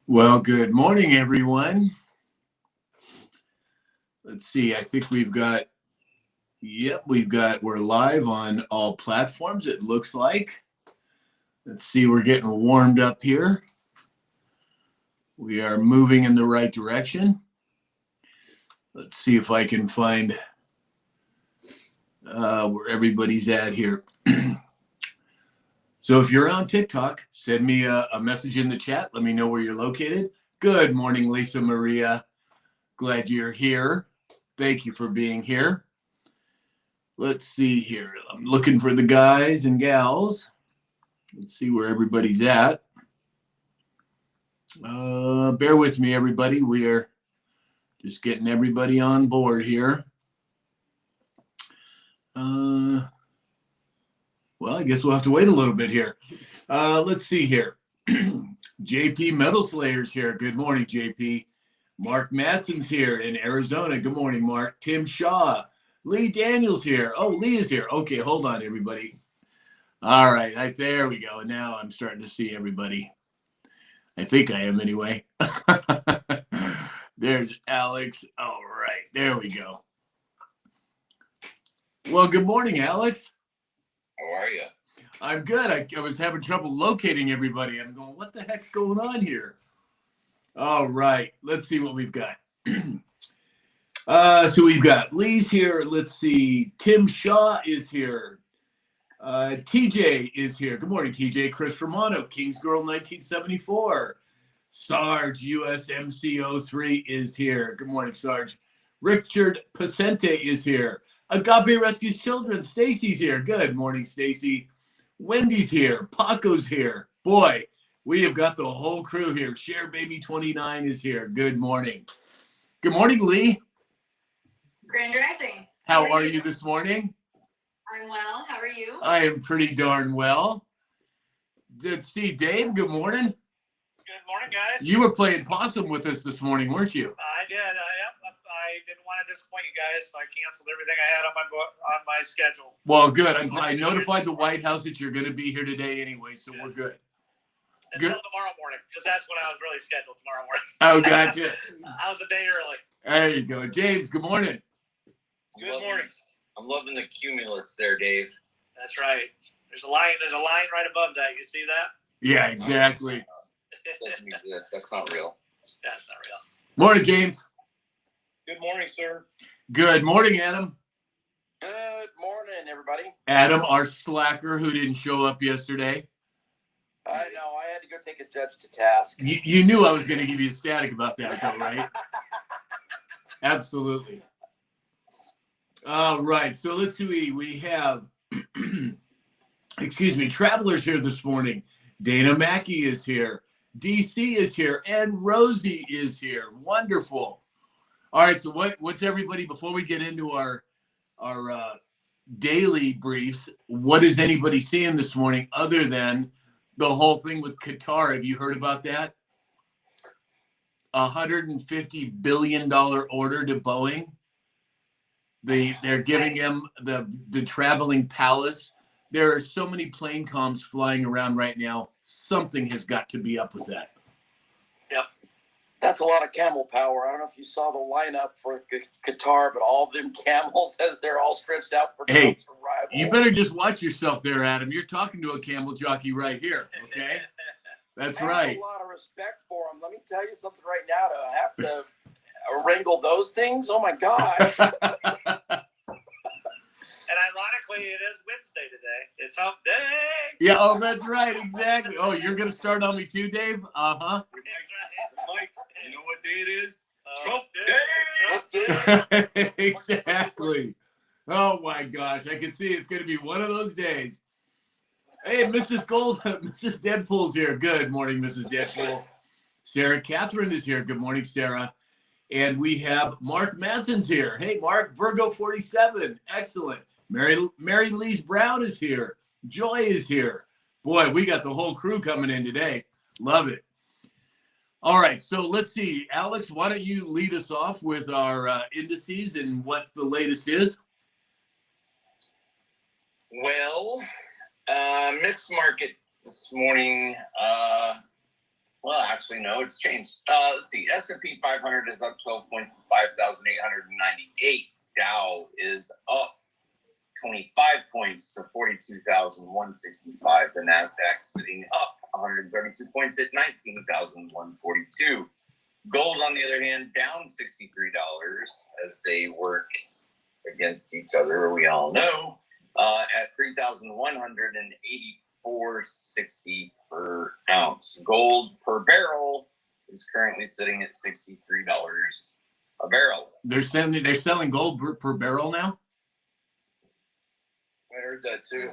Well, good morning, everyone. Let's see. I think we're live on all platforms, it looks like. Let's see, we're getting warmed up here. We are moving in the right direction. Let's see if I can find where everybody's at here. So if you're on TikTok, send me a message in the chat. Let me know where you're located. Good morning, Lisa Maria. Glad you're here. Thank you for being here. Let's see here. I'm looking for the guys and gals. Let's see where everybody's at. Bear with me, everybody. We are just getting everybody on board here. Well, I guess we'll have to wait a little bit here. Let's see here. JP Metal Slayer's here. Good morning, JP. Mark Matson's here in Arizona. Good morning, Mark. Tim Shaw. Lee Daniels here. Oh, Lee is here. Okay, hold on, everybody. All right, there we go. Now I'm starting to see everybody. I think I am anyway. There's Alex. All right, there we go. Well, good morning, Alex. How are you? I'm good. I was having trouble locating everybody. I'm going, what the heck's going on here? All right, let's see what we've got. So we've got Lee's here. Let's see. Tim Shaw is here. TJ is here. Good morning, TJ. Chris Romano, Kings Girl 1974. Sarge USMC03 is here. Good morning, Sarge. Richard Pacente is here. Agape Rescues Children. Stacy's here. Good morning, Stacy. Wendy's here. Paco's here. Boy, we have got the whole crew here. Share Baby 29 is here. Good morning. Good morning, Lee. Grand Rising. How are you this morning? I'm well. How are you? I am pretty darn well. Let's see, Dave, good morning. Good morning, guys. You were playing possum with us this morning, weren't you? I did. I didn't want to disappoint you guys, so I canceled everything I had on my schedule. Well, good. I notified the White House that you're going to be here today anyway, so we're good. Until tomorrow morning, because that's when I was really scheduled, tomorrow morning. Oh, gotcha. I was a day early. There you go. James, good morning. Good morning. I'm loving the cumulus there, Dave. That's right. There's a line right above that. You see that? Yeah, exactly. Doesn't exist. That's not real. That's not real. Morning, James. Good morning, sir. Good morning, Adam. Good morning, everybody. Adam, our slacker who didn't show up yesterday. I know. I had to go take a judge to task. You knew I was going to give you static about that, though, right? Absolutely. All right. So let's see. We have, Travelers here this morning. Dana Mackey is here. DC is here. And Rosie is here. Wonderful. All right. So what's everybody, before we get into our daily briefs, what is anybody seeing this morning other than the whole thing with Qatar? Have you heard about that? $150 billion order to Boeing. They're giving him the traveling palace. There are so many plane comms flying around right now. Something has got to be up with that. Yep. That's a lot of camel power. I don't know if you saw the lineup for Qatar, but all of them camels as they're all stretched out for Hey, arrival. You better just watch yourself there, Adam. You're talking to a camel jockey right here, okay? That's right. I have a lot of respect for them. Let me tell you something right now. To have to wrangle those things, oh my gosh. And ironically, it is Wednesday today. It's hump day. Yeah, oh, that's right, exactly. Oh, you're going to start on me too, Dave? Uh-huh. Mike, you know what day it is? Trump day. Exactly. Oh, my gosh. I can see it's going to be one of those days. Hey, Mrs. Deadpool's here. Good morning, Mrs. Deadpool. Sarah Catherine is here. Good morning, Sarah. And we have Mark Masson's here. Hey, Mark, Virgo 47. Excellent. Mary Lise Brown is here. Joy is here. Boy, we got the whole crew coming in today. Love it. All right, so let's see. Alex, why don't you lead us off with our indices and what the latest is? Well, mixed market this morning. Well, actually, no, it's changed. Let's see. S&P 500 is up 12 points to 5,898. Dow is up 25 points to 42,165. The NASDAQ sitting up 132 points at 19,142. Gold, on the other hand, down $63 as they work against each other, we all know, at 3,184.60 per ounce. Gold per barrel is currently sitting at $63 a barrel. They're selling gold per barrel now? I heard that too.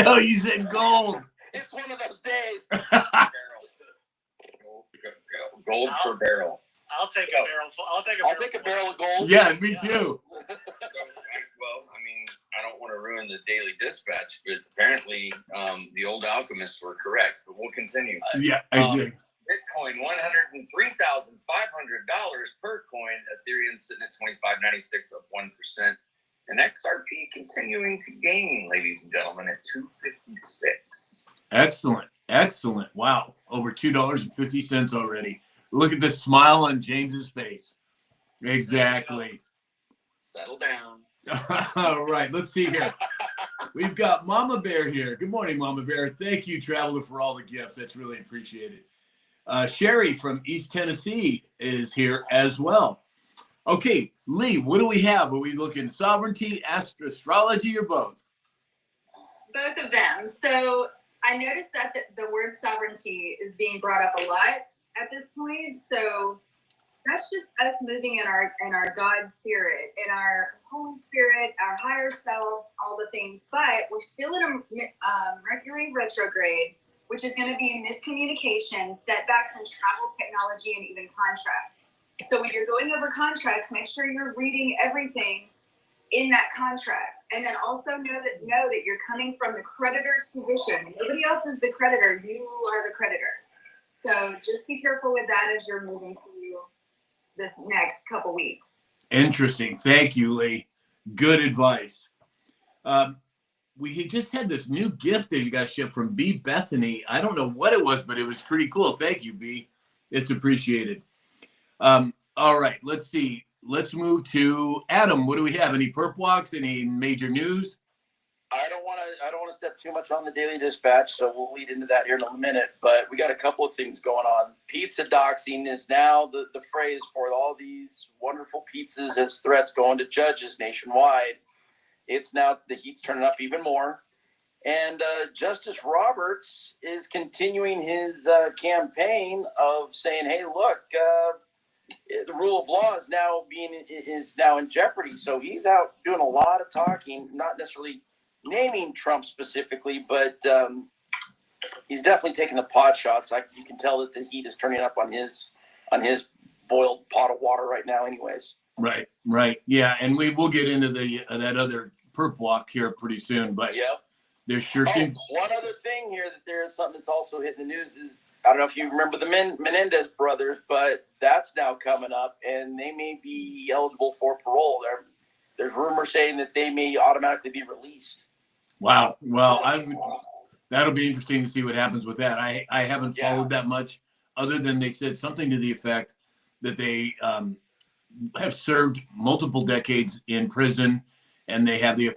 No, you said gold. It's one of those days. Gold per barrel. I'll take a barrel. I'll take a barrel of gold. Yeah, me too. Well, I mean, I don't want to ruin the Daily Dispatch, but apparently the old alchemists were correct. But we'll continue. Yeah, exactly. Bitcoin, $103,500 per coin. Ethereum sitting at 25.96, up 1%. And XRP continuing to gain, ladies and gentlemen, at 256. Excellent. Excellent. Wow. Over $2.50 already. Look at the smile on James's face. Exactly. Settle down. All right. Let's see here. We've got Mama Bear here. Good morning, Mama Bear. Thank you, Traveler, for all the gifts. That's really appreciated. Sherry from East Tennessee is here as well. Okay, Lee, what do we have? Are we looking sovereignty, astrology, or both? Both of them. So I noticed that the word sovereignty is being brought up a lot at this point. So that's just us moving in our God spirit, in our Holy Spirit, our higher self, all the things. But we're still in a Mercury retrograde, which is going to be miscommunication, setbacks in travel, technology, and even contracts. So when you're going over contracts, make sure you're reading everything in that contract. And then also know that you're coming from the creditor's position. Nobody else is the creditor. You are the creditor. So just be careful with that as you're moving through this next couple weeks. Interesting. Thank you, Lee. Good advice. We just had this new gift that you got shipped from B. Bethany. I don't know what it was, but it was pretty cool. Thank you, B. It's appreciated. All right, let's see. Let's move to Adam. What do we have? Any perp walks? Any major news? I don't want to step too much on the Daily Dispatch, so we'll lead into that here in a minute. But we got a couple of things going on. Pizza doxing is now the phrase for all these wonderful pizzas as threats going to judges nationwide. It's now, the heat's turning up even more. And Justice Roberts is continuing his campaign of saying, hey, look, the rule of law is now in jeopardy. So he's out doing a lot of talking, not necessarily naming Trump specifically, but he's definitely taking the pot shots. You can tell that the heat is turning up on his boiled pot of water right now anyways. Right. Yeah, and we will get into that other perp walk here pretty soon, but yep. There sure seems... One other thing here that there is something that's also hitting the news is, I don't know if you remember the Menendez brothers, but that's now coming up, and they may be eligible for parole. There's rumors saying that they may automatically be released. Wow. Well, that'll be interesting to see what happens with that. I haven't followed that much, other than they said something to the effect that they have served multiple decades in prison, and they have the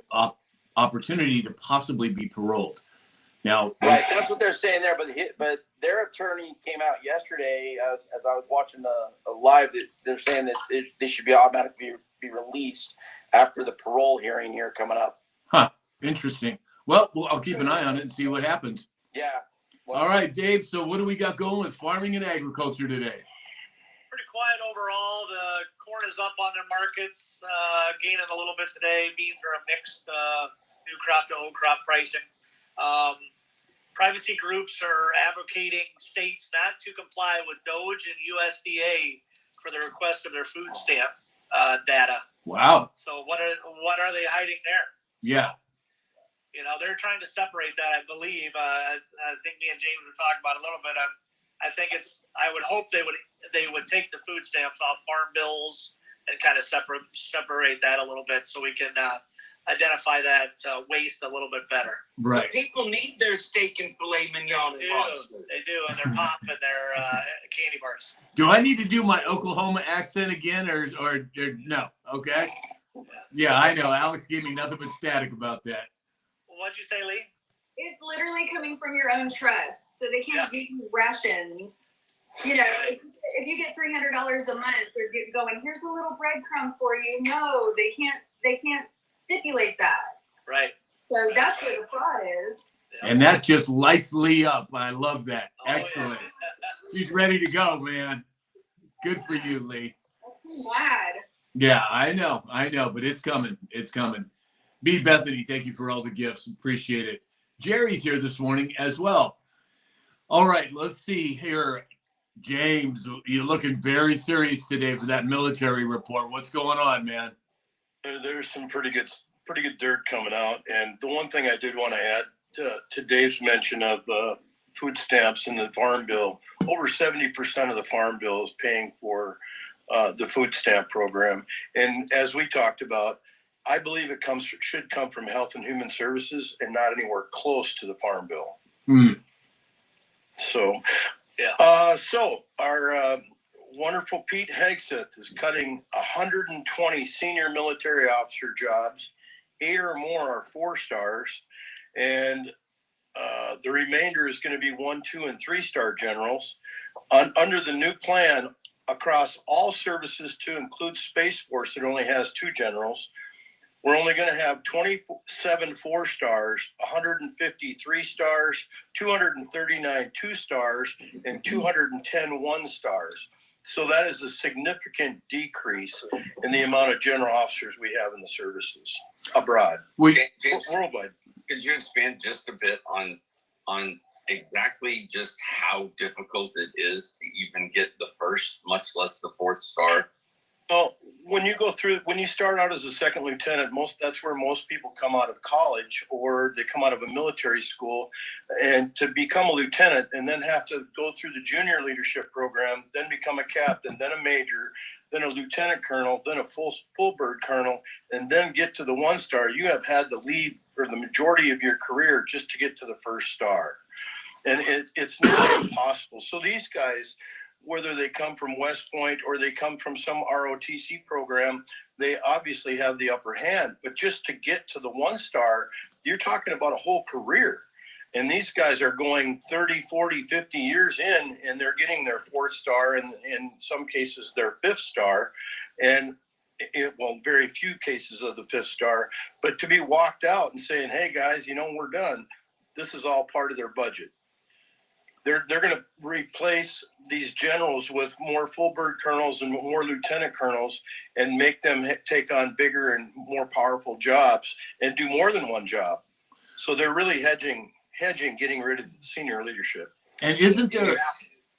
opportunity to possibly be paroled. Now, right, that's what they're saying there. But their attorney came out yesterday, as I was watching a live, that they're saying that they should be automatically be released after the parole hearing here coming up. Huh. Interesting. Well, I'll keep an eye on it and see what happens. Yeah. Well, all right, Dave. So what do we got going with farming and agriculture today? Pretty quiet overall. The corn is up on their markets, gaining a little bit today. Beans are a mixed new crop to old crop pricing. Privacy groups are advocating states not to comply with DOGE and USDA for the request of their food stamp data. Wow. So what are they hiding there? Yeah. You know, they're trying to separate that, I believe. I think me and James were talking about it a little bit. I think I would hope they would take the food stamps off farm bills and kind of separate that a little bit, so we can identify that waste a little bit better. Right. People need their steak and filet mignon. They do, and they're popping their candy bars. Do I need to do my Oklahoma accent again, or no? Okay. Yeah, I know. Alex gave me nothing but static about that. What'd you say, Lee? It's literally coming from your own trust, so they can't give you rations. You know, if you get $300 a month, they're going, here's a little breadcrumb for you. No, they can't stipulate that. Right. So that's where the fraud is. And that just lights Lee up. I love that. Oh, Excellent. yeah. She's ready to go, man. Good for you, Lee. That's mad. Yeah, I know, but it's coming. It's coming. B. Bethany, thank you for all the gifts. Appreciate it. Jerry's here this morning as well. All right, let's see here. James, you're looking very serious today for that military report. What's going on, man? There's some pretty good dirt coming out. And the one thing I did want to add to Dave's mention of food stamps in the Farm Bill, over 70% of the Farm Bill is paying for the food stamp program. And as we talked about, I believe it should come from Health and Human Services and not anywhere close to the Farm Bill. Mm. So, Yeah. so our wonderful Pete Hegseth is cutting 120 senior military officer jobs. 8 or more are 4 stars, and the remainder is going to be 1, 2, and 3-star generals. Under the new plan, across all services to include Space Force that only has 2 generals, we're only going to have 27 4 stars, 153 stars, 239 2 stars, and 210 1 stars. So that is a significant decrease in the amount of general officers we have in the services abroad, James, worldwide. could you expand just a bit on exactly just how difficult it is to even get the first, much less the 4th star? Well, when you start out as a second lieutenant, that's where most people come out of college, or they come out of a military school, and to become a lieutenant and then have to go through the junior leadership program, then become a captain, then a major, then a lieutenant colonel, then a full bird colonel, and then get to the 1 star. You have had to lead for the majority of your career just to get to the 1st star. And it's nearly impossible. So these guys, whether they come from West Point or they come from some ROTC program, they obviously have the upper hand. But just to get to the 1 star, you're talking about a whole career. And these guys are going 30, 40, 50 years in, and they're getting their 4th star, and in some cases their 5th star. And very few cases of the 5th star. But to be walked out and saying, hey, guys, we're done, this is all part of their budget. They're going to replace these generals with more full bird colonels and more lieutenant colonels and make them take on bigger and more powerful jobs and do more than one job. So they're really hedging, getting rid of the senior leadership. And isn't there?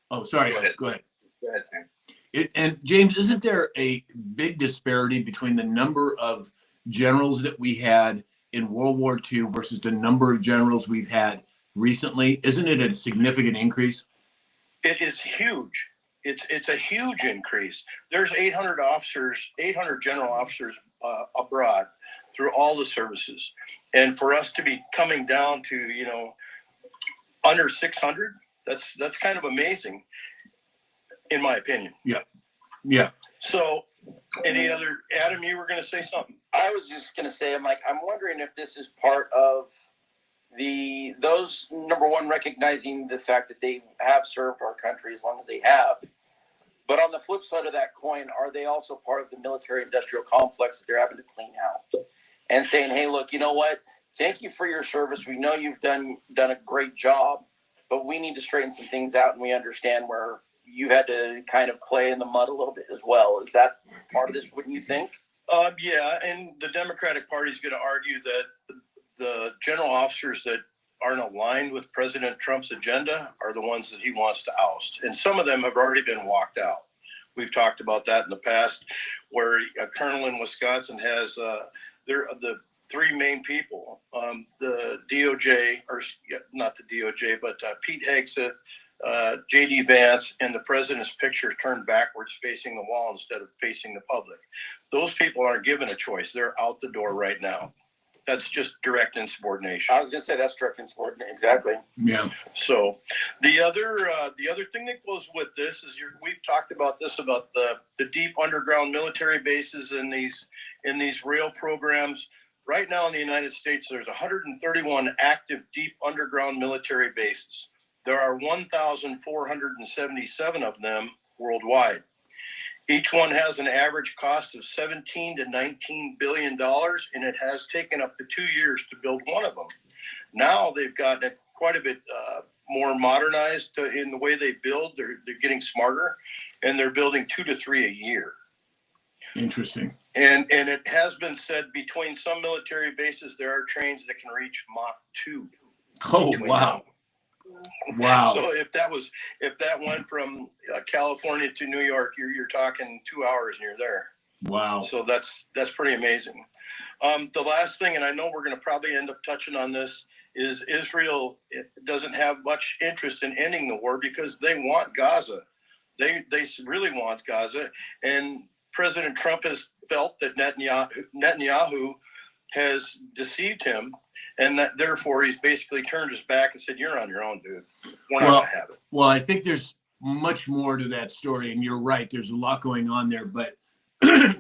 Oh, sorry. Go ahead. Go ahead, Sam. And James, isn't there a big disparity between the number of generals that we had in World War II versus the number of generals we've had recently? Isn't it a significant increase? It is huge. It's a huge increase. There's 800 general officers abroad through all the services. And for us to be coming down to, under 600, that's kind of amazing, in my opinion. Yeah. So Adam, you were going to say something? I was just going to say, I'm wondering if this is part of those, number one, recognizing the fact that they have served our country as long as they have. But on the flip side of that coin, are they also part of the military industrial complex that they're having to clean out and saying, hey, look, you know what? Thank you for your service. We know you've done a great job, but we need to straighten some things out, and we understand where you had to kind of play in the mud a little bit as well. Is that part of this, wouldn't you think? Yeah, and the Democratic Party is going to argue that the general officers that aren't aligned with President Trump's agenda are the ones that he wants to oust. And some of them have already been walked out. We've talked about that in the past, where a colonel in Wisconsin has the 3 main people, the DOJ, or not the DOJ, but Pete Hegseth, J.D. Vance, and the president's picture turned backwards facing the wall instead of facing the public. Those people aren't given a choice. They're out the door right now. That's just direct insubordination. I was going to say that's direct insubordination. Exactly. Yeah. So the other thing that goes with this is we've talked about this, about the deep underground military bases in these rail programs. Right now in the United States, there's 131 active deep underground military bases. There are 1,477 of them worldwide. Each one has an average cost of $17 to $19 billion, and it has taken up to 2 years to build one of them. Now they've gotten it quite a bit more modernized in the way they build. They're getting smarter, and they're building 2 to 3 a year. Interesting. And it has been said between some military bases, there are trains that can reach Mach 2. Oh, wow. Them. Wow. So if that went from California to New York, you're talking 2 hours and you're there. Wow. So that's pretty amazing. The last thing, and I know we're going to probably end up touching on this, is Israel doesn't have much interest in ending the war because they want Gaza. They really want Gaza, and President Trump has felt that Netanyahu has deceived him, and that therefore he's basically turned his back and said, "You're on your own, dude. We're not going to have it." Well, I think there's much more to that story, and you're right. There's a lot going on there, but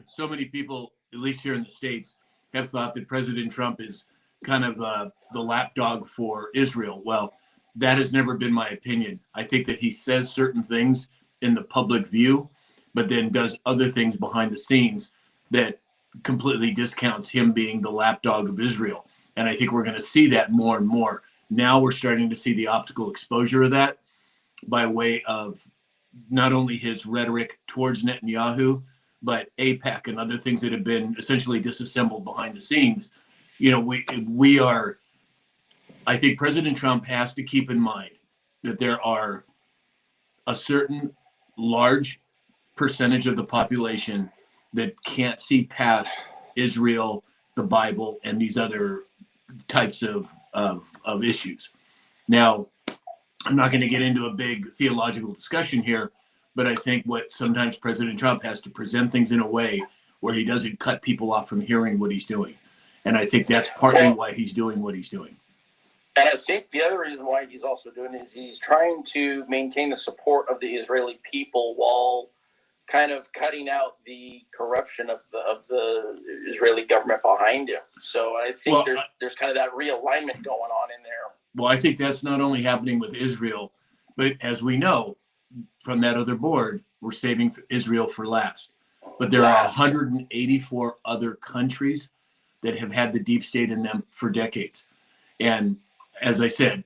so many people, at least here in the States, have thought that President Trump is kind of the lapdog for Israel. Well, that has never been my opinion. I think that he says certain things in the public view, but then does other things behind the scenes that completely discounts him being the lapdog of Israel. And I think we're going to see that more and more. Now we're starting to see the optical exposure of that by way of not only his rhetoric towards Netanyahu, but AIPAC and other things that have been essentially disassembled behind the scenes. You know, we are, I think President Trump has to keep in mind that there are a certain large percentage of the population that can't see past Israel, the Bible, and these other types of issues. Now, I'm not going to get into a big theological discussion here, but I think what sometimes President Trump has to present things in a way where he doesn't cut people off from hearing what he's doing. And I think that's partly why he's doing what he's doing. And I think the other reason why he's also doing it is he's trying to maintain the support of the Israeli people while kind of cutting out the corruption of the Israeli government behind him. So I think there's kind of that realignment going on in there. Well, I think that's not only happening with Israel, but as we know from that other board, we're saving Israel for last. But there are 184 other countries that have had the deep state in them for decades. And as I said,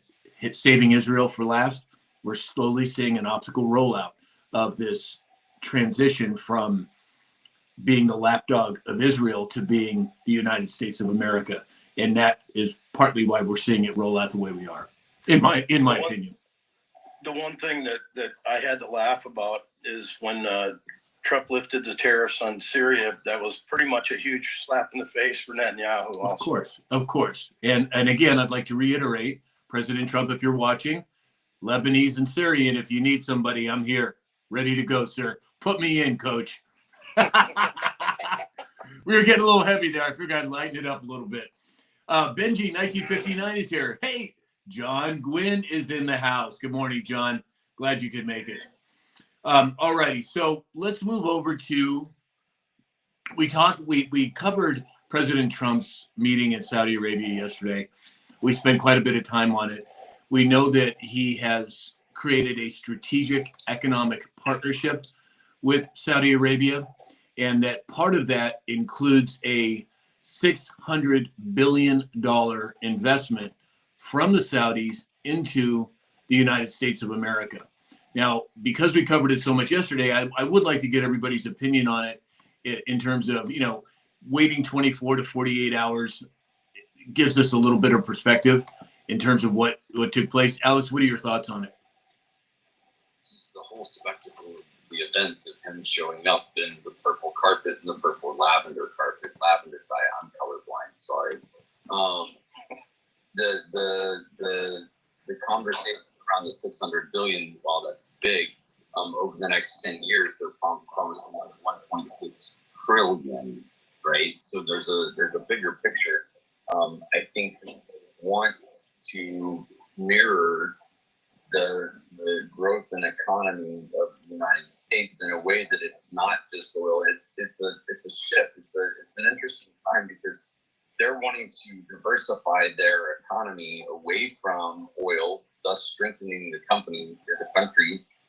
saving Israel for last, we're slowly seeing an optical rollout of this transition from being the lapdog of Israel to being the United States of America. And that is partly why we're seeing it roll out the way we are, in my opinion. The one thing that I had to laugh about is when Trump lifted the tariffs on Syria. That was pretty much a huge slap in the face for Netanyahu. Also. Of course. And again, I'd like to reiterate, President Trump, if you're watching, Lebanese and Syrian, if you need somebody, I'm here, ready to go, sir. Put me in, coach. We were getting a little heavy there. I figured I'd lighten it up a little bit. Benji, 1959 is here. Hey, John Gwynn is in the house. Good morning, John. Glad you could make it. All righty. So let's move over to, we covered President Trump's meeting in Saudi Arabia yesterday. We spent quite a bit of time on it. We know that he has created a strategic economic partnership with Saudi Arabia, and that part of that includes a $600 billion investment from the Saudis into the United States of America. Now, because we covered it so much yesterday, I would like to get everybody's opinion on it in terms of, you know, waiting 24 to 48 hours gives us a little bit of perspective in terms of what took place. Alex, what are your thoughts on it? The whole spectacle of the event of him showing up in the purple carpet and the purple lavender carpet. Lavender dye, I'm colorblind, sorry. The conversation around the 600 billion, while that's big, over the next 10 years, they're promising 1.6 trillion, right? So there's a bigger picture. I think want to mirror the growth and economy of the United States in a way that it's not just oil. It's a shift. It's an interesting time because they're wanting to diversify their economy away from oil, thus strengthening the country,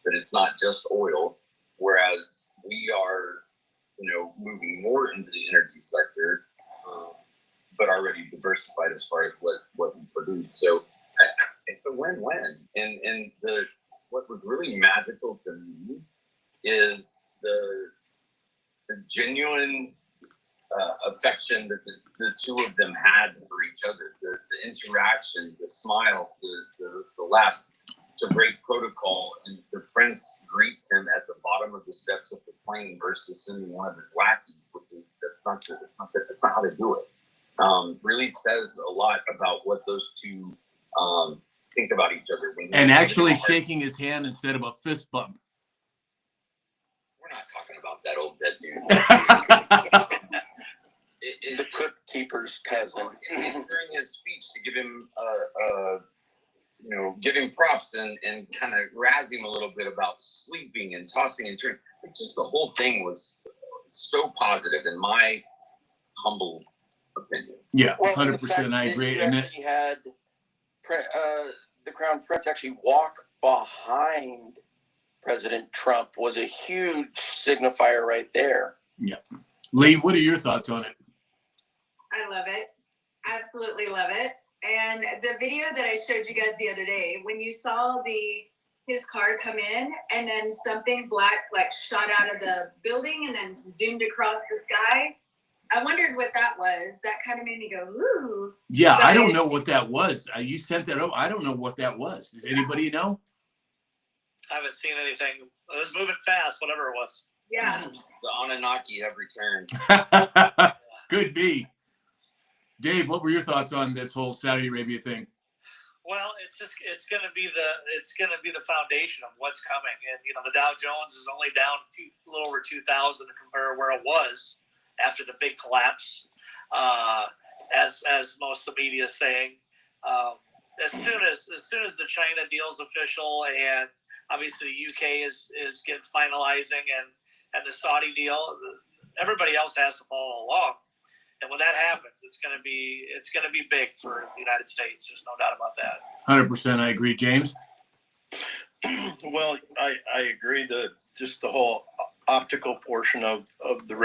that it's not just oil. Whereas we are, moving more into the energy sector, but already diversified as far as what we produce. So it's a win-win. And what was really magical to me is the genuine affection that the two of them had for each other, the interaction, the smiles, the laughs. It's a great protocol, and the prince greets him at the bottom of the steps of the plane versus sending one of his lackeys, that's not how they do it. Really says a lot about what those two think about each other. And actually shaking his hand instead of a fist bump. We're not talking about that old dead dude. The crypt keeper's cousin. During his speech, to give him give him props and kind of razz him a little bit about sleeping and tossing and turning. Just the whole thing was so positive in my humble opinion. Yeah, Well, 100%. I agree. And then he had the Crown Prince actually walk behind President Trump was a huge signifier right there. Yeah. Lee, what are your thoughts on it? I love it. Absolutely love it. And the video that I showed you guys the other day, when you saw his car come in and then something black shot out of the building and then zoomed across the sky, I wondered what that was. That kind of made me go, ooh. Yeah, I don't know what that was. You sent that over. I don't know what that was. Does anybody know? I haven't seen anything. It was moving fast, whatever it was. Yeah. The Anunnaki have returned. Could be. Dave, what were your thoughts on this whole Saudi Arabia thing? Well, it's going to be the foundation of what's coming, and the Dow Jones is only down a little over 2,000 to compare where it was after the big collapse, as most of the media is saying. As soon as the China deal is official, and obviously the UK is getting finalizing, and the Saudi deal, everybody else has to follow along. And when that happens, it's going to be big for the United States. There's no doubt about that. 100%, I agree. James? Well, I agree that just the whole optical portion of the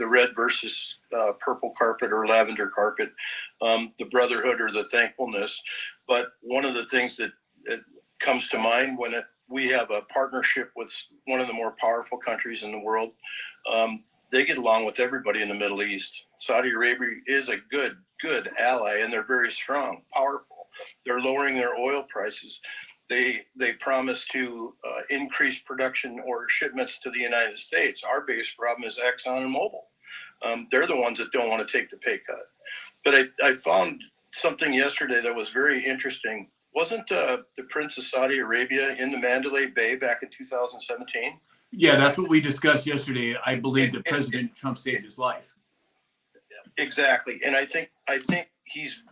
red versus purple carpet or lavender carpet, the brotherhood or the thankfulness. But one of the things that comes to mind when we have a partnership with one of the more powerful countries in the world, they get along with everybody in the Middle East. Saudi Arabia is a good ally, and they're very strong, powerful. They're lowering their oil prices. They promise to increase production or shipments to the United States. Our biggest problem is Exxon and Mobil. They're the ones that don't want to take the pay cut. But I found something yesterday that was very interesting. Wasn't the Prince of Saudi Arabia in the Mandalay Bay back in 2017? Yeah, that's what we discussed yesterday. I believe that President Trump saved his life. Exactly. And I think he's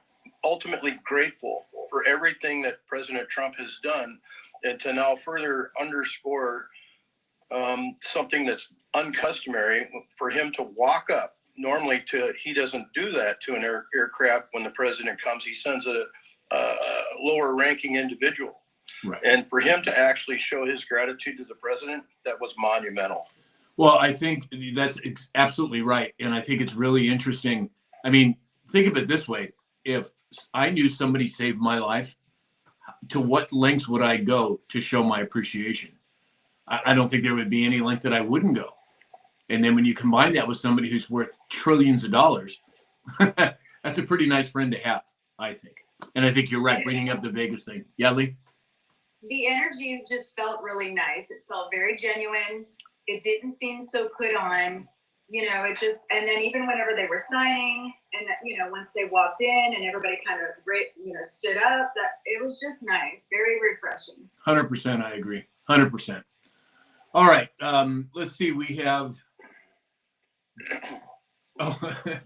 ultimately grateful for everything that President Trump has done, and to now further underscore something that's uncustomary for him to walk up. Normally, he doesn't do that to an aircraft when the president comes. He sends a lower ranking individual. Right. And for him to actually show his gratitude to the president, that was monumental. Well, I think that's absolutely right. And I think it's really interesting. I mean, think of it this way. If I knew somebody saved my life, to what lengths would I go to show my appreciation? I don't think there would be any length that I wouldn't go. And then when you combine that with somebody who's worth trillions of dollars, that's a pretty nice friend to have, I think. And I think you're right, bringing up the Vegas thing. Yeah, Lee? The energy just felt really nice. It felt very genuine. It didn't seem so put on. It just, and then even whenever they were signing, and once they walked in and everybody kind of stood up, that it was just nice, very refreshing. 100%, I agree. 100%. All right, let's see. We have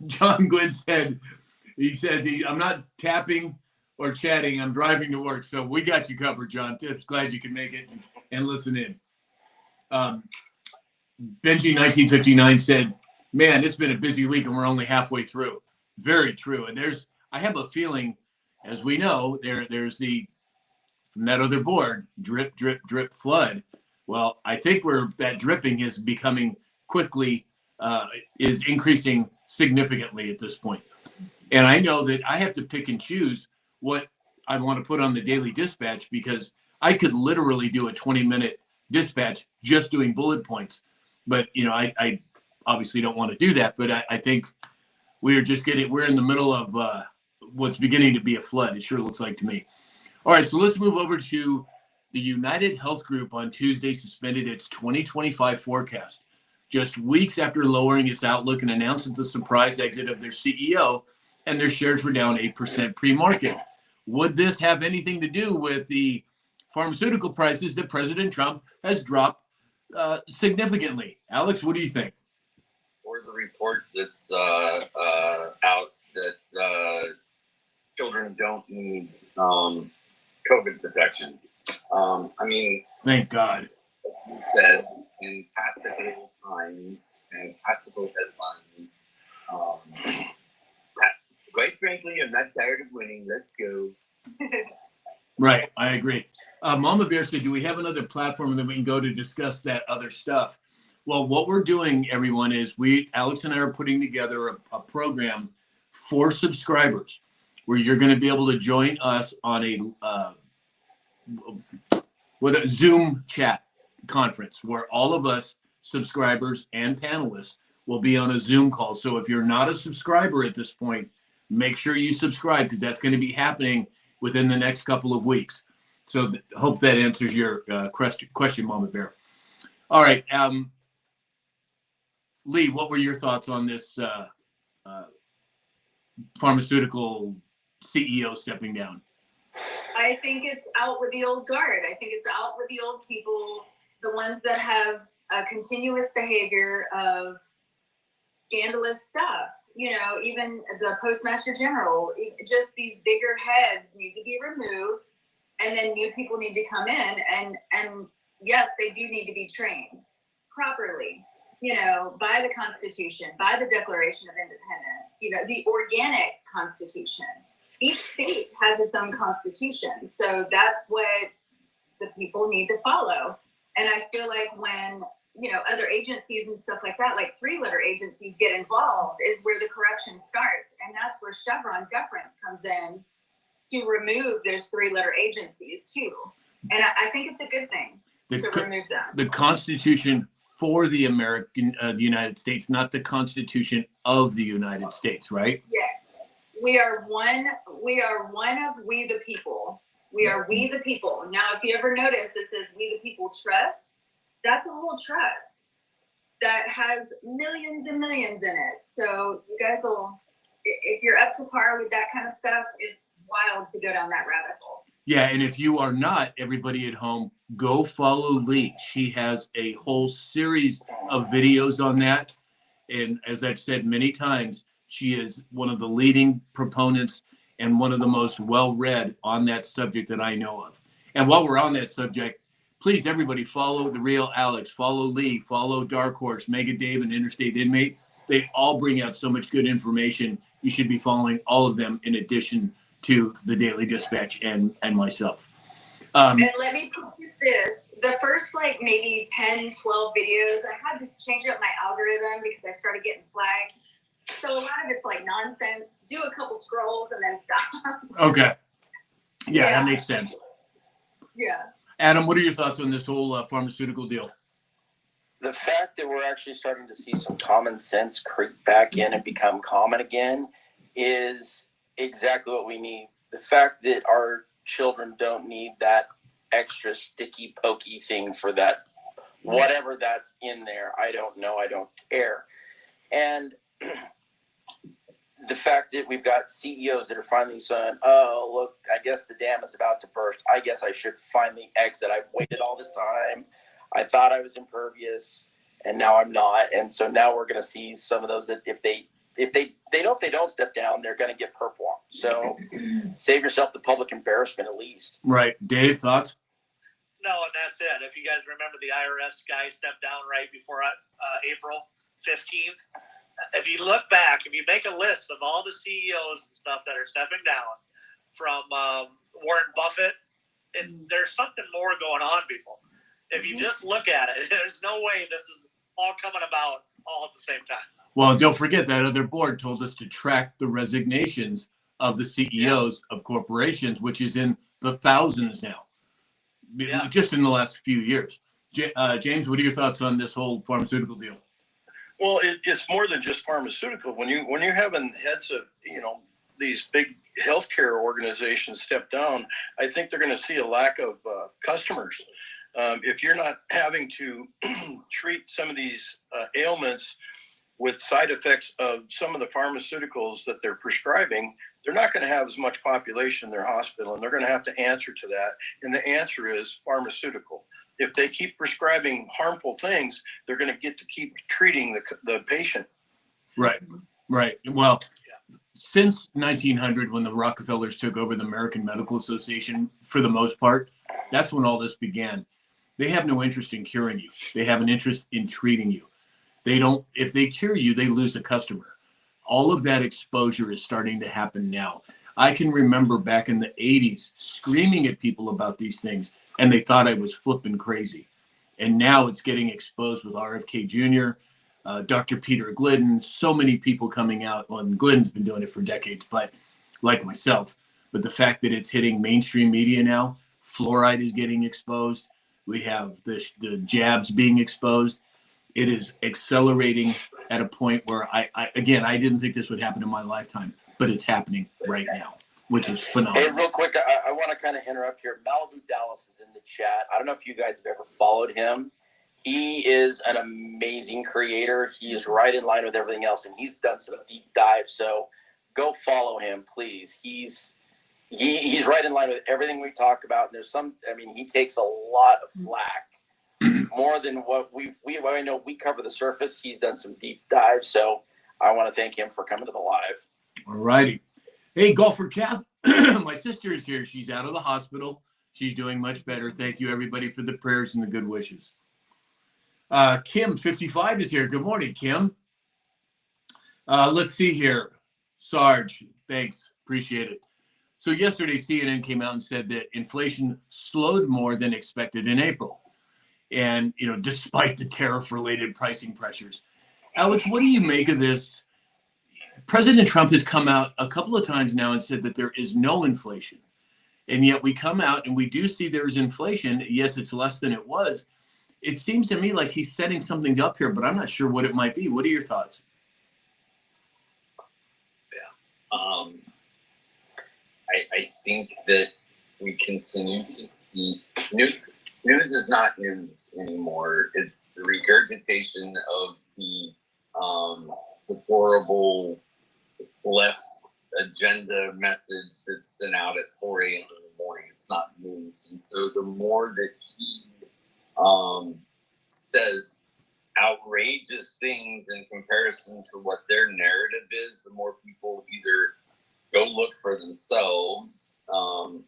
John Gwynn said, He said, I'm not tapping or chatting. I'm driving to work. So we got you covered, John. Just glad you can make it and listen in. Benji 1959 said, man, it's been a busy week and we're only halfway through. Very true. And I have a feeling, as we know, there's from that other board, drip, drip, drip, flood. Well, I think that dripping is becoming quickly, is increasing significantly at this point. And I know that I have to pick and choose what I want to put on the daily dispatch, because I could literally do a 20-minute dispatch just doing bullet points. But, I obviously don't want to do that. But I think we're in the middle of what's beginning to be a flood. It sure looks like to me. All right, so let's move over to the United Health Group on Tuesday suspended its 2025 forecast, just weeks after lowering its outlook and announcing the surprise exit of their CEO, and their shares were down 8% pre-market. Would this have anything to do with the pharmaceutical prices that President Trump has dropped significantly? Alex, what do you think? Or the report that's out that children don't need COVID protection. Thank God. You said fantastical times, fantastical headlines. Quite frankly, I'm not tired of winning. Let's go. Right, I agree. Mama Bear said, do we have another platform that we can go to discuss that other stuff? Well, what we're doing, everyone, is Alex and I are putting together a program for subscribers where you're going to be able to join us on with a Zoom chat conference where all of us subscribers and panelists will be on a Zoom call. So if you're not a subscriber at this point, make sure you subscribe, because that's going to be happening within the next couple of weeks. So hope that answers your question, Mama Bear. All right. Lee, what were your thoughts on this pharmaceutical CEO stepping down? I think it's out with the old guard. I think it's out with the old people, the ones that have a continuous behavior of scandalous stuff. Even the Postmaster General, just these bigger heads need to be removed, and then new people need to come in. And yes, they do need to be trained properly, by the Constitution, by the Declaration of Independence, the organic Constitution. Each state has its own constitution. So that's what the people need to follow. And I feel like when, other agencies and stuff like that, like 3-letter agencies get involved, is where the corruption starts. And that's where Chevron deference comes in to remove those 3-letter agencies too. And I think it's a good thing to remove them. The Constitution For the United States, not the Constitution of the United States, right? Yes. We are one of we the people. We are we the people. Now, if you ever notice, it says we the people trust. That's a whole trust that has millions and millions in it. So you guys will, if you're up to par with that kind of stuff, it's wild to go down that rabbit hole. Yeah, and if you are not, everybody at home, go follow Lee. She has a whole series of videos on that. And as I've said many times, she is one of the leading proponents and one of the most well-read on that subject that I know of. And while we're on that subject, please, everybody, follow The Real Alex, follow Lee, follow Dark Horse, Mega Dave, and Interstate Inmate. They all bring out so much good information. You should be following all of them in addition to the Daily Dispatch and myself. And let me preface this. The first, maybe 10, 12 videos, I had to change up my algorithm because I started getting flagged. So a lot of it's nonsense. Do a couple scrolls and then stop. Okay. Yeah, that makes sense. Yeah. Adam, what are your thoughts on this whole pharmaceutical deal? The fact that we're actually starting to see some common sense creep back in and become common again is exactly what we need. The fact that our children don't need that extra sticky pokey thing for that, whatever that's in there. I don't know. I don't care. And the fact that we've got CEOs that are finally saying, oh, look, I guess the dam is about to burst. I guess I should finally exit. I've waited all this time. I thought I was impervious, and now I'm not. And so now we're going to see some of those that if they if they know if they don't step down, they're going to get purple on. So save yourself the public embarrassment at least. Right. Dave, thoughts? No, and that's it. If you guys remember, the IRS guy stepped down right before April 15th. If you look back, if you make a list of all the CEOs and stuff that are stepping down, from Warren Buffett, there's something more going on, people. If you just look at it, there's no way this is all coming about all at the same time. Well, don't forget that other board told us to track the resignations of the CEOs of corporations, which is in the thousands now, just in the last few years. James, what are your thoughts on this whole pharmaceutical deal? Well, it's more than just pharmaceutical. When you're having heads of, these big healthcare organizations step down, I think they're going to see a lack of customers. If you're not having to treat some of these ailments with side effects of some of the pharmaceuticals that they're prescribing, they're not going to have as much population in their hospital, and they're going to have to answer to that. And the answer is pharmaceutical. If they keep prescribing harmful things, they're going to get to keep treating the patient. Right. Well, since 1900, when the Rockefellers took over the American Medical Association, for the most part, that's when all this began. They have no interest in curing you. They have an interest in treating you. They don't, if they cure you, they lose a customer. All of that exposure is starting to happen now. I can remember back in the 80s screaming at people about these things, and they thought I was flipping crazy. And now it's getting exposed with RFK Jr., Dr. Peter Glidden, so many people coming out. Well, Glidden's been doing it for decades, but like myself. But the fact that it's hitting mainstream media now, fluoride is getting exposed. We have the jabs being exposed. It is accelerating at a point where I didn't think this would happen in my lifetime, but it's happening right now, which is phenomenal. Hey, real quick, I want to kind of interrupt here. Malibu Dallas is in the chat. I don't know if you guys have ever followed him. He is an amazing creator. He is right in line with everything else, and he's done some deep dives. So go follow him, please. He's right in line with everything we talked about. And he takes a lot of flack, more than what I know. We cover the surface. He's done some deep dives. So I want to thank him for coming to the live. All righty. Hey, Golfer Kath, my sister is here. She's out of the hospital. She's doing much better. Thank you, everybody, for the prayers and the good wishes. Kim, 55, is here. Good morning, Kim. Let's see here. Sarge, thanks. Appreciate it. So yesterday, CNN came out and said that inflation slowed more than expected in April. And, despite the tariff-related pricing pressures. Alex, what do you make of this? President Trump has come out a couple of times now and said that there is no inflation. And yet we come out and we do see there's inflation. Yes, it's less than it was. It seems to me like he's setting something up here, but I'm not sure what it might be. What are your thoughts? Yeah. I think that we continue to see news is not news anymore. It's the regurgitation of the horrible left agenda message that's sent out at 4 a.m. in the morning. It's not news. And so the more that he says outrageous things in comparison to what their narrative is, the more people either go look for themselves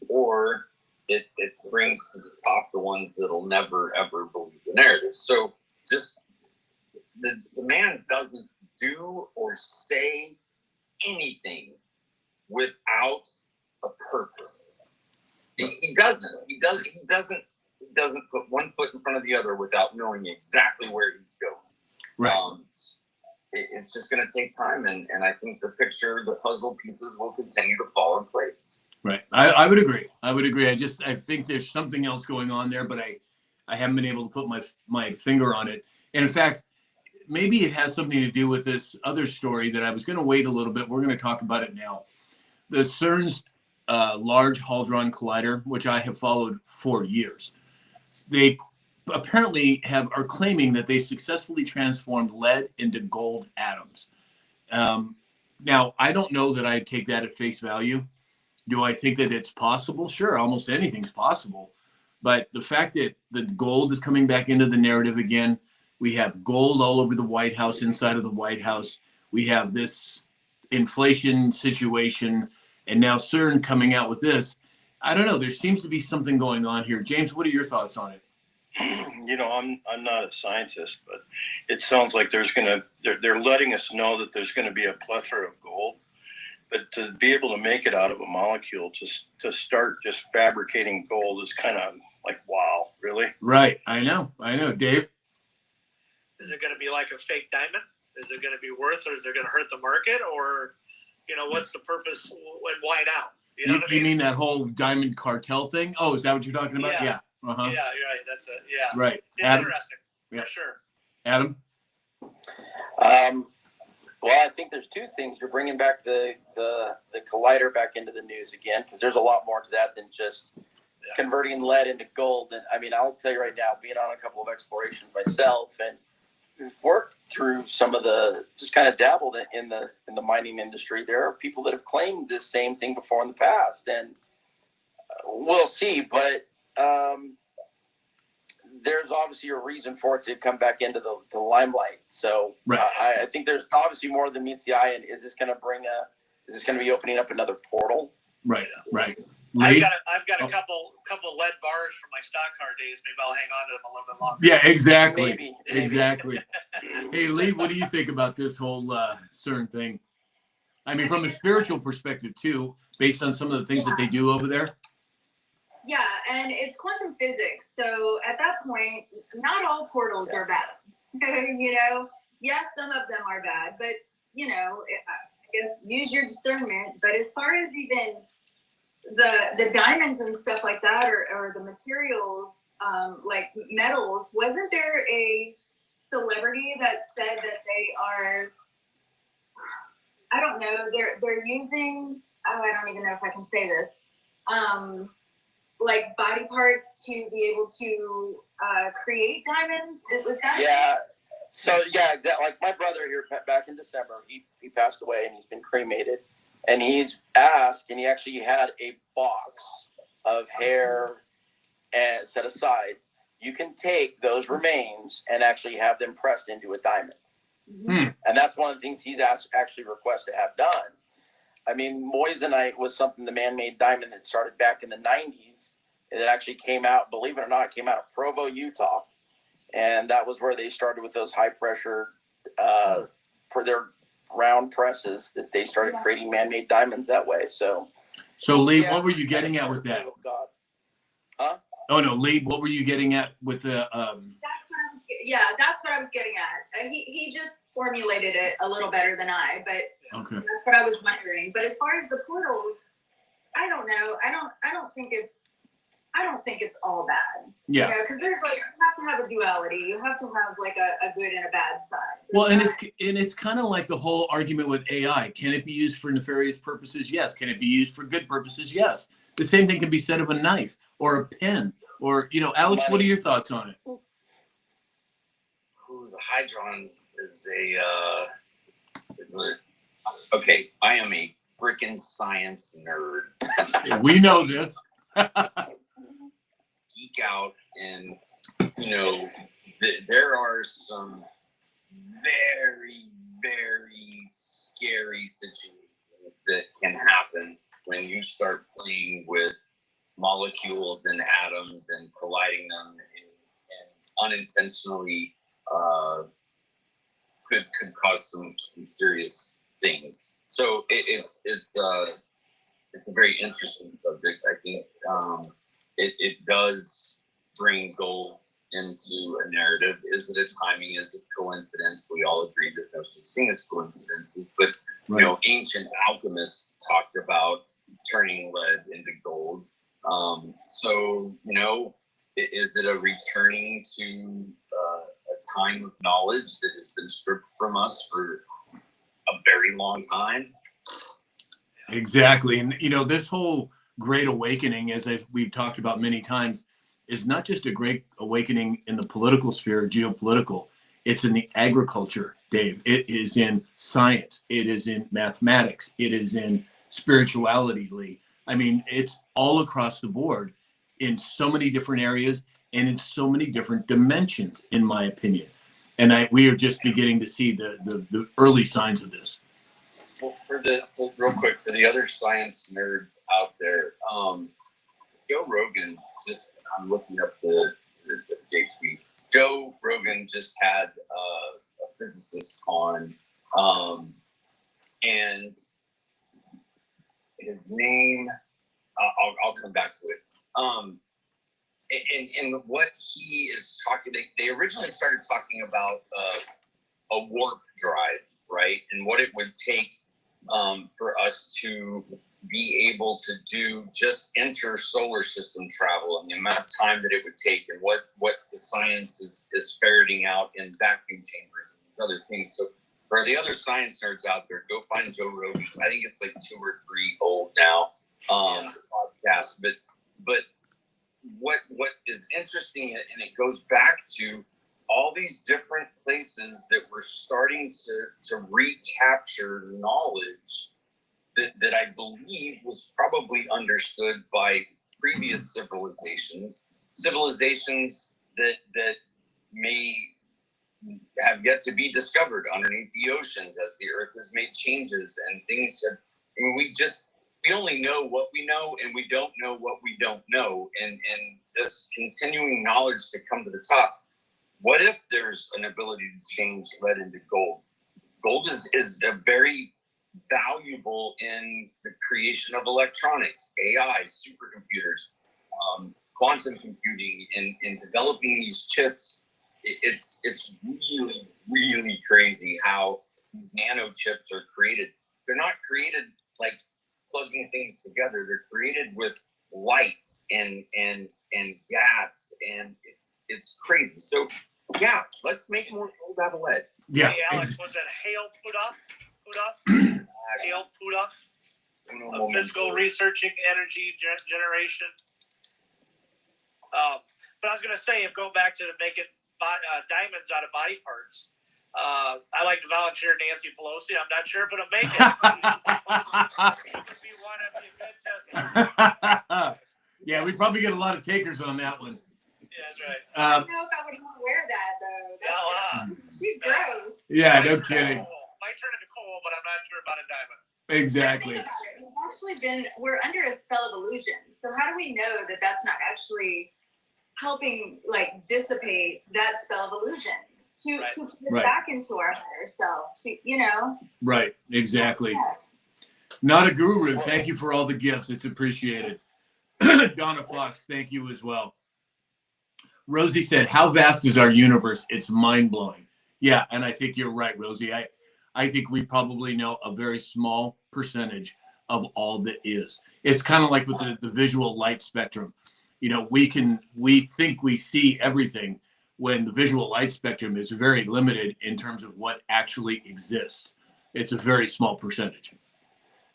or it brings to the top the ones that'll never, ever believe the narrative. So just the man doesn't do or say anything without a purpose. He doesn't put one foot in front of the other without knowing exactly where he's going. Right. It's just going to take time, and I think the puzzle pieces will continue to fall in place. Right. I would agree. I think there's something else going on there, but I haven't been able to put my finger on it. And in fact, maybe it has something to do with this other story that I was going to wait a little bit. We're going to talk about it now. The CERN's Large Hadron Collider, which I have followed for years. They apparently are claiming that they successfully transformed lead into gold atoms. Now, I don't know that I'd take that at face value. Do I think that it's possible? Sure, almost anything's possible. But the fact that the gold is coming back into the narrative again, we have gold all over the White House, inside of the White House. We have this inflation situation, and now CERN coming out with this. I don't know. There seems to be something going on here. James, what are your thoughts on it? I'm not a scientist, but it sounds like they're letting us know that there's going to be a plethora of gold, but to be able to make it out of a molecule, to start just fabricating gold is kind of like, wow, really? Right. I know. Dave? Is it going to be like a fake diamond? Is it going to be worth, or is it going to hurt the market? Or, what's the purpose and why now? You know what I mean? You mean that whole diamond cartel thing? Oh, is that what you're talking about? Yeah. Uh-huh. Yeah, you're right. That's it. Yeah. Right. It's Adam? interesting. Yeah. For sure. Adam? Well, I think there's two things. You're bringing back the collider back into the news again, because there's a lot more to that than just converting lead into gold. And I mean, I'll tell you right now, being on a couple of explorations myself, and we've worked through some of just kind of dabbled in the mining industry. There are people that have claimed this same thing before in the past, and we'll see. But there's obviously a reason for it to come back into the limelight. So right. I think there's obviously more than meets the eye. And is this going to be opening up another portal? Right. I've got a couple lead bars from my stock car days. Maybe I'll hang on to them a little bit longer. Yeah, exactly. Maybe. Exactly. Hey, Lee, what do you think about this whole CERN thing? I mean, from a spiritual perspective too, based on some of the things that they do over there. Yeah, and it's quantum physics. So at that point, not all portals are bad. Yes, some of them are bad, but I guess use your discernment. But as far as even the diamonds and stuff like that, or the materials, like metals, wasn't there a celebrity that said that they are, I don't know, they're using, I don't even know if I can say this, like body parts to be able to create diamonds? Was that? Yeah. So yeah, exactly. Like my brother here back in December, he passed away and he's been cremated, and he's asked, and he actually had a box of hair and set aside. You can take those remains and actually have them pressed into a diamond. Hmm. And that's one of the things he's actually requested to have done. I mean, moissanite was something, the man-made diamond that started back in the 90s. It actually came out, believe it or not, came out of Provo, Utah. And that was where they started with those high-pressure, for their round presses, that they started creating man-made diamonds that way. So Lee, what were you getting at with that? God. Huh? Oh, no, Lee, what were you getting at with the... That's what I was getting at. He just formulated it a little better than I, but okay. That's what I was wondering. But as far as the portals, I don't know. I don't think it's all bad. Yeah. Because there's you have to have a duality. You have to have like a good and a bad side. Well, and it's kind of like the whole argument with AI. Can it be used for nefarious purposes? Yes. Can it be used for good purposes? Yes. The same thing can be said of a knife or a pen or, Alex, what are your thoughts on it? The Hydron is okay. I am a freaking science nerd. We know this. Geek out, and there are some very, very scary situations that can happen when you start playing with molecules and atoms and colliding them and unintentionally could cause some serious things. So it's a very interesting subject. I think it does bring gold into a narrative. Is it a timing? Is it coincidence? We all agree there's no such thing as coincidences, but ancient alchemists talked about turning lead into gold. So is it a returning to a time of knowledge that has been stripped from us for a very long time? Exactly. And, this whole Great Awakening, as we've talked about many times, is not just a great awakening in the political sphere, geopolitical. It's in the agriculture, Dave. It is in science. It is in mathematics. It is in spirituality, Lee. I mean, it's all across the board in so many different areas and in so many different dimensions, in my opinion. And we are just beginning to see the early signs of this. Well, for real quick, for the other science nerds out there, Joe Rogan I'm looking up the escape sheet. Joe Rogan just had a physicist on, and his name, I'll come back to it. And what he is talking, they originally started talking about a warp drive, right? And what it would take for us to be able to do just inter-solar system travel, and the amount of time that it would take, and what the science is ferreting out in vacuum chambers and these other things. So for the other science nerds out there, go find Joe Rogan. I think it's like 2 or 3 old now podcast. But what is interesting, and it goes back to all these different places that we're starting to recapture knowledge that I believe was probably understood by previous civilizations that may have yet to be discovered underneath the oceans as the earth has made changes and things have, I mean, we only know what we know, and we don't know what we don't know. And this continuing knowledge to come to the top. What if there's an ability to change lead into gold? Gold is a very valuable in the creation of electronics, AI, supercomputers, quantum computing, and developing these chips. It's really, really crazy how these nano chips are created. They're not created like plugging things together. They're created with light and gas, and it's crazy. So yeah, let's make more gold out of lead. Yeah. Hey, Alex, was it Hale Puthoff? Hale Puthoff? Of Physical Researching Energy Generation. But I was going to say, if going back to making diamonds out of body parts, I like to volunteer Nancy Pelosi. I'm not sure if it'll make it. It would be one of the good tests. Yeah, we probably get a lot of takers on that one. Yeah, that's right. I don't know if I would want to wear that though. She's gross. Yeah, no kidding. Might turn into coal, but I'm not sure about a diamond. Exactly. We're under a spell of illusion. So how do we know that that's not actually helping like dissipate that spell of illusion to put us back into our higher self, Right, exactly. Not a guru. Thank you for all the gifts. It's appreciated. Donna Fox, thank you as well. Rosie said, how vast is our universe? It's mind-blowing. Yeah, and I think you're right, Rosie. I think we probably know a very small percentage of all that is. It's kind of like with the visual light spectrum. We think we see everything when the visual light spectrum is very limited in terms of what actually exists. It's a very small percentage.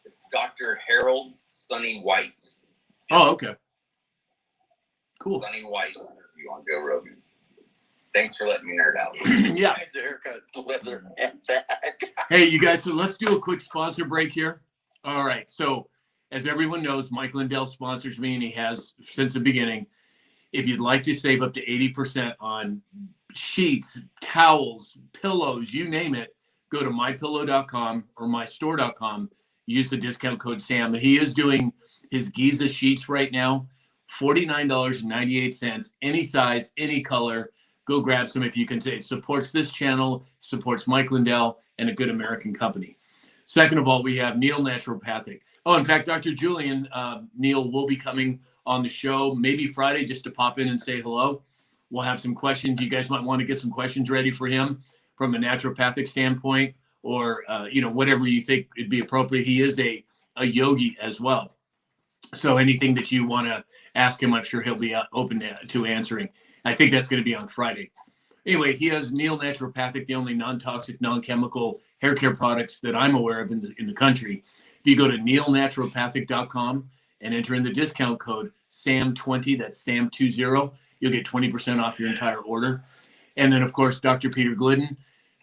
It's Dr. Harold Sonny White. Oh, okay. Cool. Sonny White interview on Joe Rogan. Thanks for letting me nerd out. Yeah. Thanks, haircut, leather, and bag. Hey, you guys, so let's do a quick sponsor break here. All right. So as everyone knows, Mike Lindell sponsors me, and he has since the beginning. If you'd like to save up to 80% on sheets, towels, pillows, you name it, go to mypillow.com or mystore.com. Use the discount code SAM. And he is doing his Giza sheets right now, $49.98, any size, any color. Go grab some if you can. It supports this channel, supports Mike Lindell, and a good American company. Second of all, we have Neil Naturopathic. Oh, in fact, Dr. Julian, Neil will be coming on the show maybe Friday just to pop in and say hello. We'll have some questions. You guys might want to get some questions ready for him from a naturopathic standpoint, or whatever you think would be appropriate. He is a yogi as well. So anything that you want to ask him, I'm sure he'll be open to answering. I think that's going to be on Friday. Anyway, he has Neil Naturopathic, the only non-toxic, non-chemical hair care products that I'm aware of in the country. If you go to neilnaturopathic.com and enter in the discount code SAM20, that's SAM20, you'll get 20% off your entire order. And then, of course, Dr. Peter Glidden.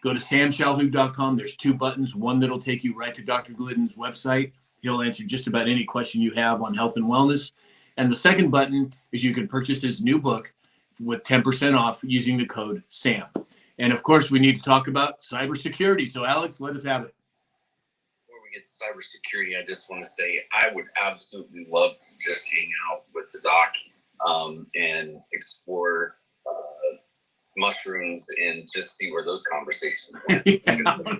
Go to samshalhoub.com. There's 2 buttons, one that'll take you right to Dr. Glidden's website. He'll answer just about any question you have on health and wellness. And the second button is you can purchase his new book with 10% off using the code SAM. And of course, we need to talk about cybersecurity. So, Alex, let us have it. Before we get to cybersecurity, I just want to say I would absolutely love to just hang out with the doc and explore mushrooms and just see where those conversations went.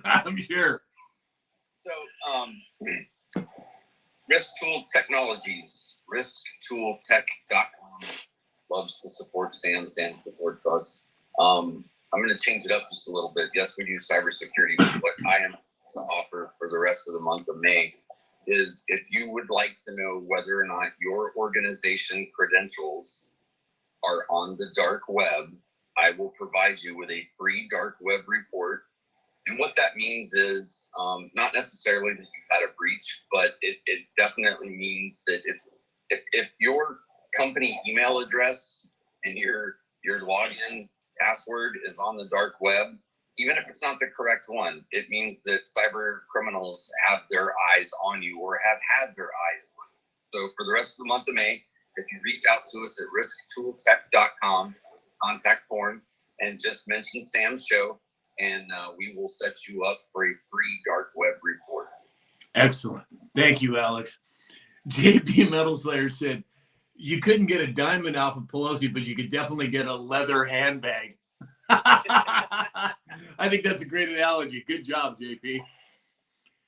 I'm sure. So, Risk Tool Technologies, risktooltech.com loves to support Sam. Sam supports us. I'm going to change it up just a little bit. Yes, we do cybersecurity, but what I am to offer for the rest of the month of May is if you would like to know whether or not your organization credentials are on the dark web, I will provide you with a free dark web report. And what that means is not necessarily that you've had a breach, but it definitely means that if your company email address and your login password is on the dark web, even if it's not the correct one, it means that cyber criminals have their eyes on you or have had their eyes on you. So for the rest of the month of May, if you reach out to us at risktooltech.com, contact form, and just mention Sam's show, and we will set you up for a free dark web report. Excellent. Thank you, Alex. JP Metalslayer said, you couldn't get a diamond off of Pelosi, but you could definitely get a leather handbag. I think that's a great analogy. Good job, JP.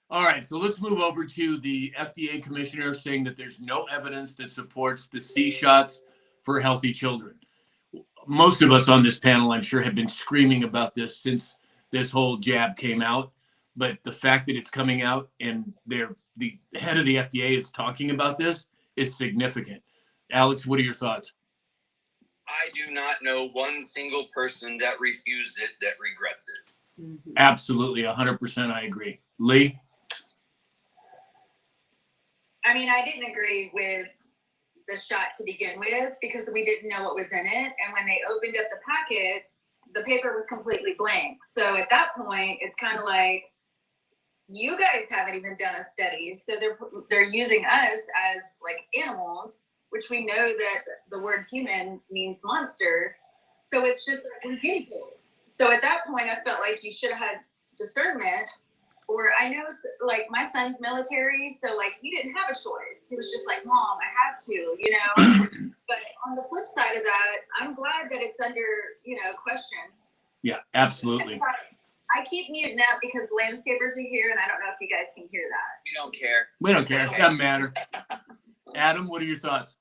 All right, so let's move over to the FDA commissioner saying that there's no evidence that supports the C shots for healthy children. Most of us on this panel, I'm sure, have been screaming about this since this whole jab came out. But the fact that it's coming out and the head of the FDA is talking about this is significant. Alex, what are your thoughts? I do not know one single person that refused it that regrets it. Mm-hmm. Absolutely, 100% I agree. Lee? I mean, I didn't agree with the shot to begin with because we didn't know what was in it. And when they opened up the packet, the paper was completely blank. So at that point, it's kind of like, you guys haven't even done a study. So they're using us as like animals, which we know that the word human means monster. So it's just like we're guinea pigs. So at that point, I felt like you should have had discernment. Or I know, like, my son's military, so, like, he didn't have a choice. He was just like, Mom, I have to, you know. But on the flip side of that, I'm glad that it's under, you know, question. Yeah, absolutely. I keep muting up because landscapers are here, and I don't know if you guys can hear that. We don't care. We don't care. It doesn't matter. Adam, what are your thoughts?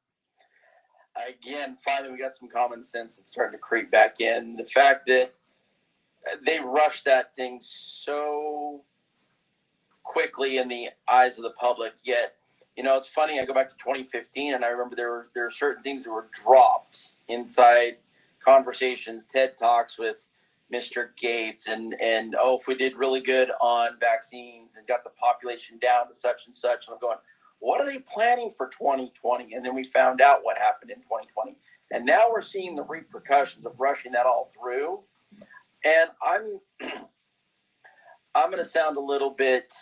Again, finally, we got some common sense that's starting to creep back in. The fact that they rushed that thing so quickly in the eyes of the public, yet, you know, it's funny, I go back to 2015 and I remember there were certain things that were dropped inside conversations, TED Talks with Mr. Gates and oh, if we did really good on vaccines and got the population down to such and such, and I'm going, what are they planning for 2020? And then we found out what happened in 2020, and now we're seeing the repercussions of rushing that all through. And I'm going to sound a little bit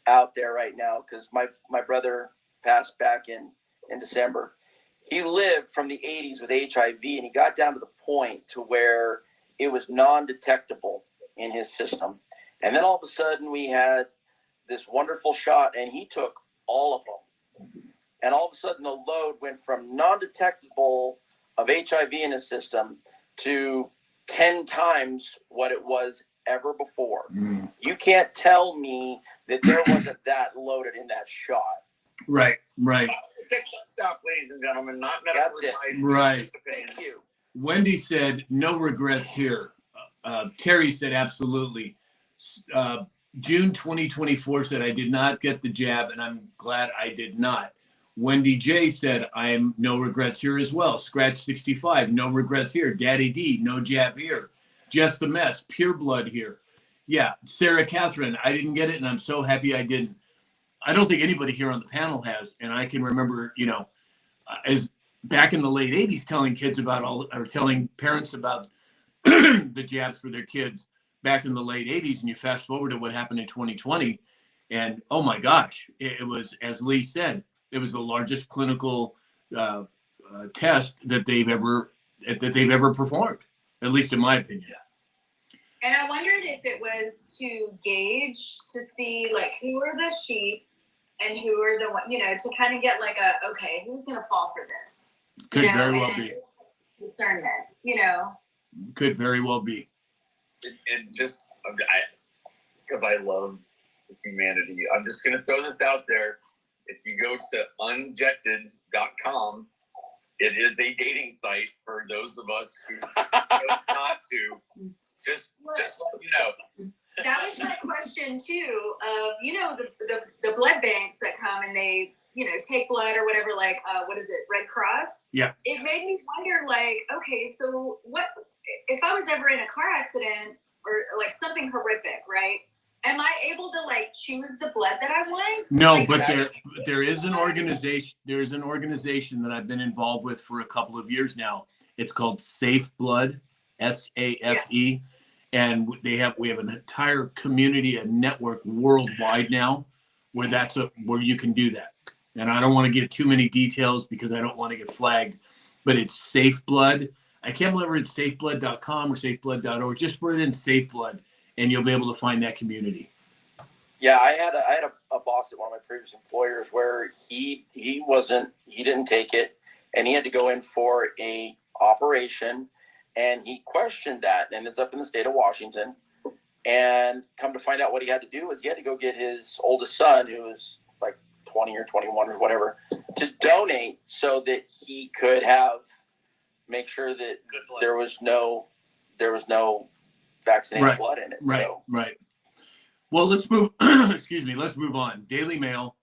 out there right now because my brother passed back in December. He lived from the 80s with HIV, and he got down to the point to where it was non-detectable in his system. And then all of a sudden we had this wonderful shot, and he took all of them. And all of a sudden the load went from non-detectable of HIV in his system to 10 times what it was ever before. You can't tell me that there wasn't that loaded in that shot. Right. Check this out, ladies and gentlemen. Not medical advice. Right. Thank you. Wendy said, no regrets here. Terry said, absolutely. June 2024 said, I did not get the jab, and I'm glad I did not. Wendy J said, I am no regrets here as well. Scratch 65, no regrets here. Daddy D, no jab here. Just the mess, pure blood here. Yeah, Sarah Catherine, I didn't get it, and I'm so happy I didn't. I don't think anybody here on the panel has, and I can remember, you know, as back in the late 80s, telling parents about the jabs for their kids back in the late 80s, and you fast forward to what happened in 2020, and oh my gosh, it was, as Lee said, it was the largest clinical test that they've ever performed, at least in my opinion. And I wondered if it was to gauge to see like who are the sheep and who are the one, to kind of get like okay, who's gonna fall for this? Could very well be. Discernment, Could very well be. It just, because I love humanity, I'm just going to throw this out there. If you go to unjected.com, it is a dating site for those of us who chose not to. Just let you know. That was my question too. Of the blood banks that come and they take blood or whatever. Like what is it, Red Cross? Yeah. It made me wonder. Like, okay, so what if I was ever in a car accident or like something horrific, right? Am I able to like choose the blood that I want? No, like, but there is an organization. There's an organization that I've been involved with for a couple of years now. It's called Safe Blood, SAFE, and we have an entire community, a network worldwide now, where you can do that. And I don't want to give too many details because I don't want to get flagged. But it's Safe Blood. I can't remember it's safeblood.com or safeblood.org. Just put it in Safe Blood, and you'll be able to find that community. Yeah, I had a boss at one of my previous employers where he didn't take it, and he had to go in for a operation, and he questioned that, and it's up in the state of Washington. And come to find out, what he had to do is he had to go get his oldest son, who was like 20 or 21 or whatever, to donate so that he could make sure that there was no vaccinated blood in it. Right. Well, let's move. Excuse me. Let's move on. Daily Mail.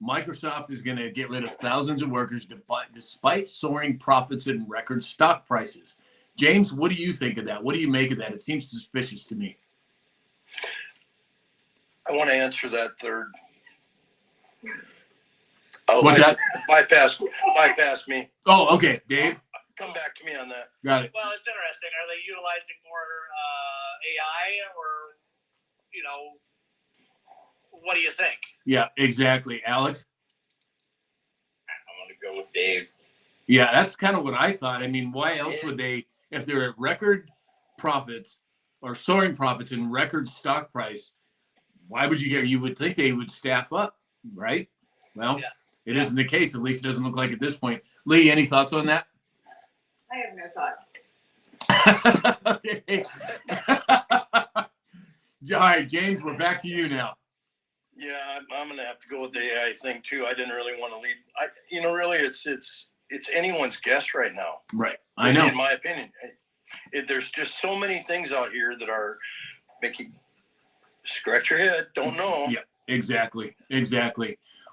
Microsoft is going to get rid of thousands of workers despite soaring profits and record stock prices. James, what do you think of that? What do you make of that? It seems suspicious to me. I want to answer that third. Oh, what's that? Bypass me. Oh, okay, Dave. Come back to me on that. Got it. Well, it's interesting. Are they utilizing more AI, or what do you think? Yeah, exactly. Alex? I'm going to go with Dave. Yeah, that's kind of what I thought. I mean, why else would they, if they're at record profits or soaring profits and record stock price, why would you would think they would staff up, right? Well, it isn't the case. At least it doesn't look like at this point. Lee, any thoughts on that? I have no thoughts. Okay. All right, James, we're back to you now. Yeah, I'm going to have to go with the AI thing too. I didn't really want to lead. Really, it's anyone's guess right now. Right. I know. In my opinion, there's just so many things out here that are making scratch your head. Don't know. Yeah, exactly.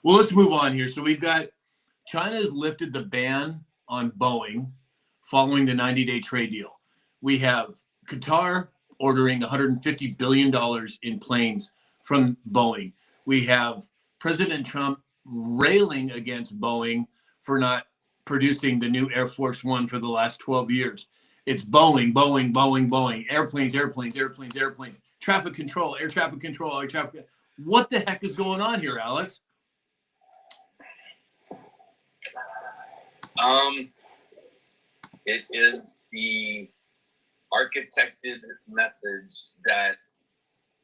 Well, let's move on here. So we've got China has lifted the ban on Boeing following the 90-day trade deal. We have Qatar ordering $150 billion in planes from Boeing. We have President Trump railing against Boeing for not producing the new Air Force One for the last 12 years. It's Boeing, airplanes, traffic control, air traffic control, What the heck is going on here, Alex? It is the architected message that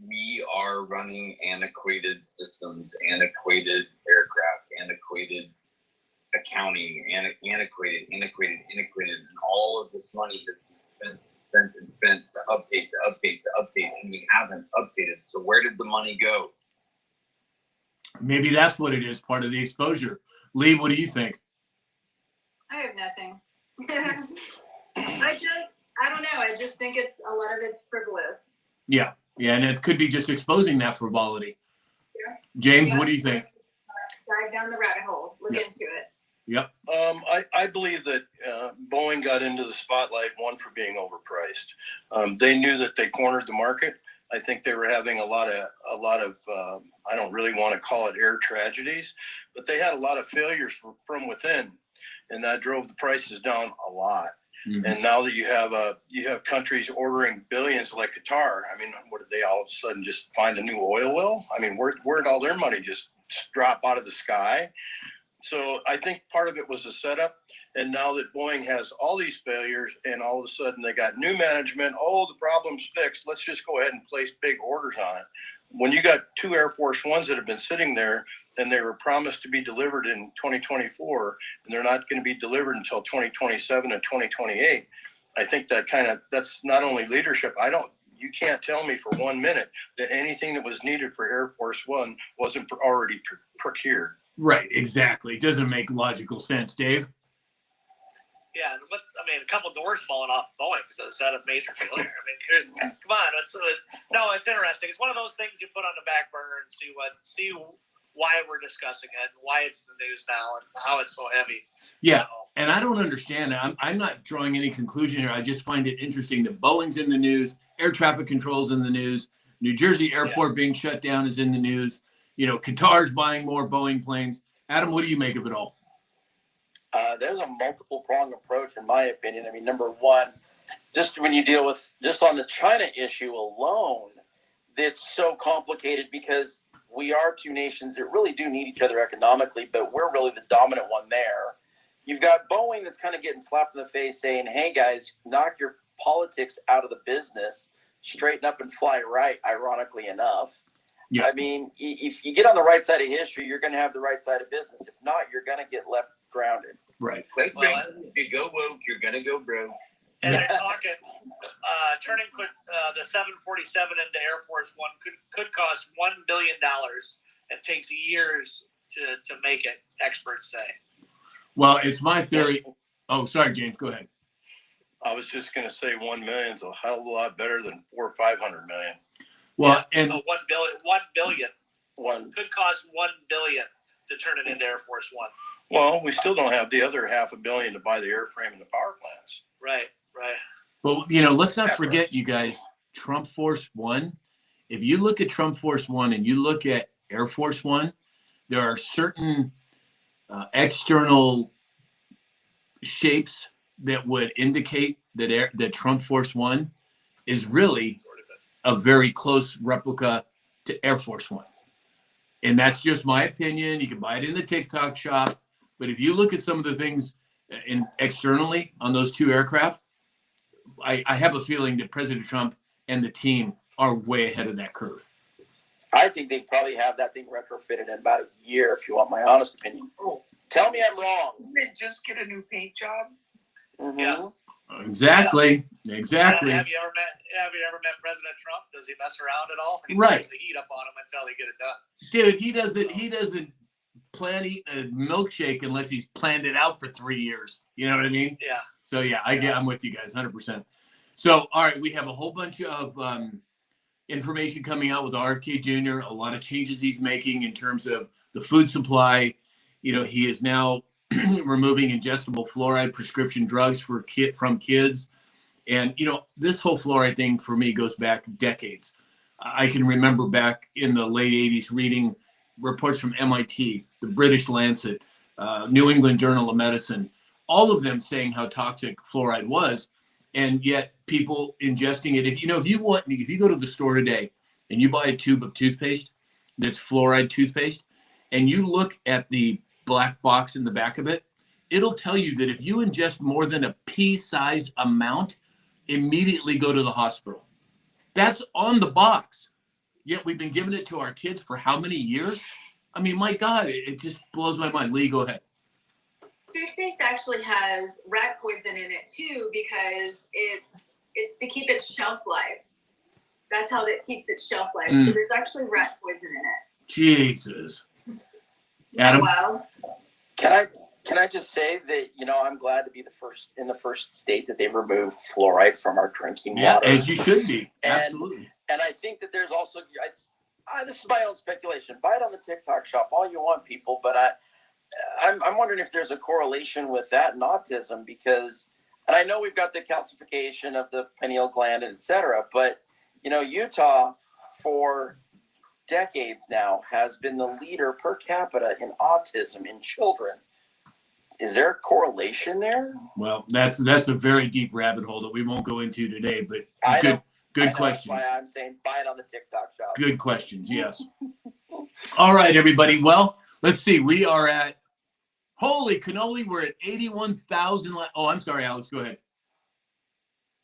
we are running antiquated systems, antiquated aircraft, antiquated accounting, antiquated, and all of this money has been spent to update, and we haven't updated. So where did the money go? Maybe that's what it is, part of the exposure. Lee, what do you think? I have nothing. I don't know. I just think a lot of it's frivolous. Yeah, and it could be just exposing that frivolity. Yeah. James, what do you think? Dive down the rabbit hole. Look into it. Yep. I believe that Boeing got into the spotlight, one, for being overpriced. They knew that they cornered the market. I think they were having a lot of I don't really want to call it air tragedies, but they had a lot of failures from within, and that drove the prices down a lot. Mm-hmm. And now that you have countries ordering billions like Qatar, I mean, what did they all of a sudden just find a new oil well? I mean, where'd all their money just drop out of the sky? So I think part of it was a setup. And now that Boeing has all these failures and all of a sudden they got new management, oh, the problem's fixed. Let's just go ahead and place big orders on it. When you got 2 Air Force Ones that have been sitting there and they were promised to be delivered in 2024 and they're not going to be delivered until 2027 and 2028, I think that's not only leadership. You can't tell me for 1 minute that anything that was needed for Air Force One wasn't already procured. Right, exactly. It doesn't make logical sense, Dave. Yeah, a couple doors falling off Boeing, so is that a major failure? Come on, it's interesting. It's one of those things you put on the back burner and see why we're discussing it, why it's in the news now, and how it's so heavy. Yeah, and I don't understand. I'm not drawing any conclusion here. I just find it interesting that Boeing's in the news, air traffic control's in the news, New Jersey airport being shut down is in the news. Qatar's buying more Boeing planes. Adam, what do you make of it all? There's a multiple prong approach, in my opinion. I mean, number one, just when you deal with just on the China issue alone, it's so complicated because we are two nations that really do need each other economically, but we're really the dominant one there. You've got Boeing that's kind of getting slapped in the face saying, hey, guys, knock your politics out of the business, straighten up and fly right, ironically enough. Yeah. I mean, if you get on the right side of history, you're going to have the right side of business. If not, you're going to get left grounded. Right. Quite frankly, if you go woke, you're going to go broke. And they're talking turning the 747 into Air Force One could cost $1 billion. It takes years to make it, experts say. Well, it's my theory. Oh, sorry, James. Go ahead. I was just going to say 1 million is a hell of a lot better than 400 or 500 million. Well, and $1 billion could cost $1 billion to turn it into Air Force One. Well, we still don't have the other $500 million to buy the airframe and the power plants. Right. Well, let's not forget, you guys, Trump Force One. If you look at Trump Force One and you look at Air Force One, there are certain external shapes that would indicate that Trump Force One is really a very close replica to Air Force One. And that's just my opinion. You can buy it in the TikTok shop. But if you look at some of the things externally on those two aircraft, I have a feeling that President Trump and the team are way ahead of that curve. I think they probably have that thing retrofitted in about a year, if you want my honest opinion. Oh, tell me I'm wrong. Didn't it just get a new paint job? Mm-hmm. Yeah. Exactly. Have you ever met President Trump? Does he mess around at all? He turns the heat up on him until they get it done. Dude, he doesn't plan eating a milkshake unless he's planned it out for 3 years. You know what I mean? Yeah. So yeah, I'm with you guys 100%. So all right, we have a whole bunch of information coming out with RFK Jr. A lot of changes he's making in terms of the food supply. He is now removing ingestible fluoride prescription drugs from kids. And, this whole fluoride thing for me goes back decades. I can remember back in the late 80s reading reports from MIT, the British Lancet, New England Journal of Medicine, all of them saying how toxic fluoride was. And yet people ingesting it. If you go to the store today and you buy a tube of toothpaste that's fluoride toothpaste, and you look at the black box in the back of it, it'll tell you that if you ingest more than a pea-sized amount, immediately go to the hospital. That's on the box. Yet we've been giving it to our kids for how many years? I mean, my God, it just blows my mind. Lee, go ahead. Toothpaste actually has rat poison in it too, because it's to keep its shelf life. That's how it keeps its shelf life. So there's actually rat poison in it. Jesus. Adam? Wow. Can I just say that, I'm glad to be in the first state that they've removed fluoride from our drinking water. Yeah, as you should be. Absolutely. And I think that there's also, this is my own speculation. Buy it on the TikTok shop all you want, people. But I'm wondering if there's a correlation with that and autism, because, and I know we've got the calcification of the pineal gland, et cetera, but, Utah for decades now has been the leader per capita in autism in children. Is there a correlation there? Well, that's a very deep rabbit hole that we won't go into today, but good questions. That's why I'm saying buy it on the TikTok shop. Good questions, yes. All right, everybody. Well, let's see. We are at Holy cannoli, we're at 81,000. Oh, I'm sorry, Alex. Go ahead.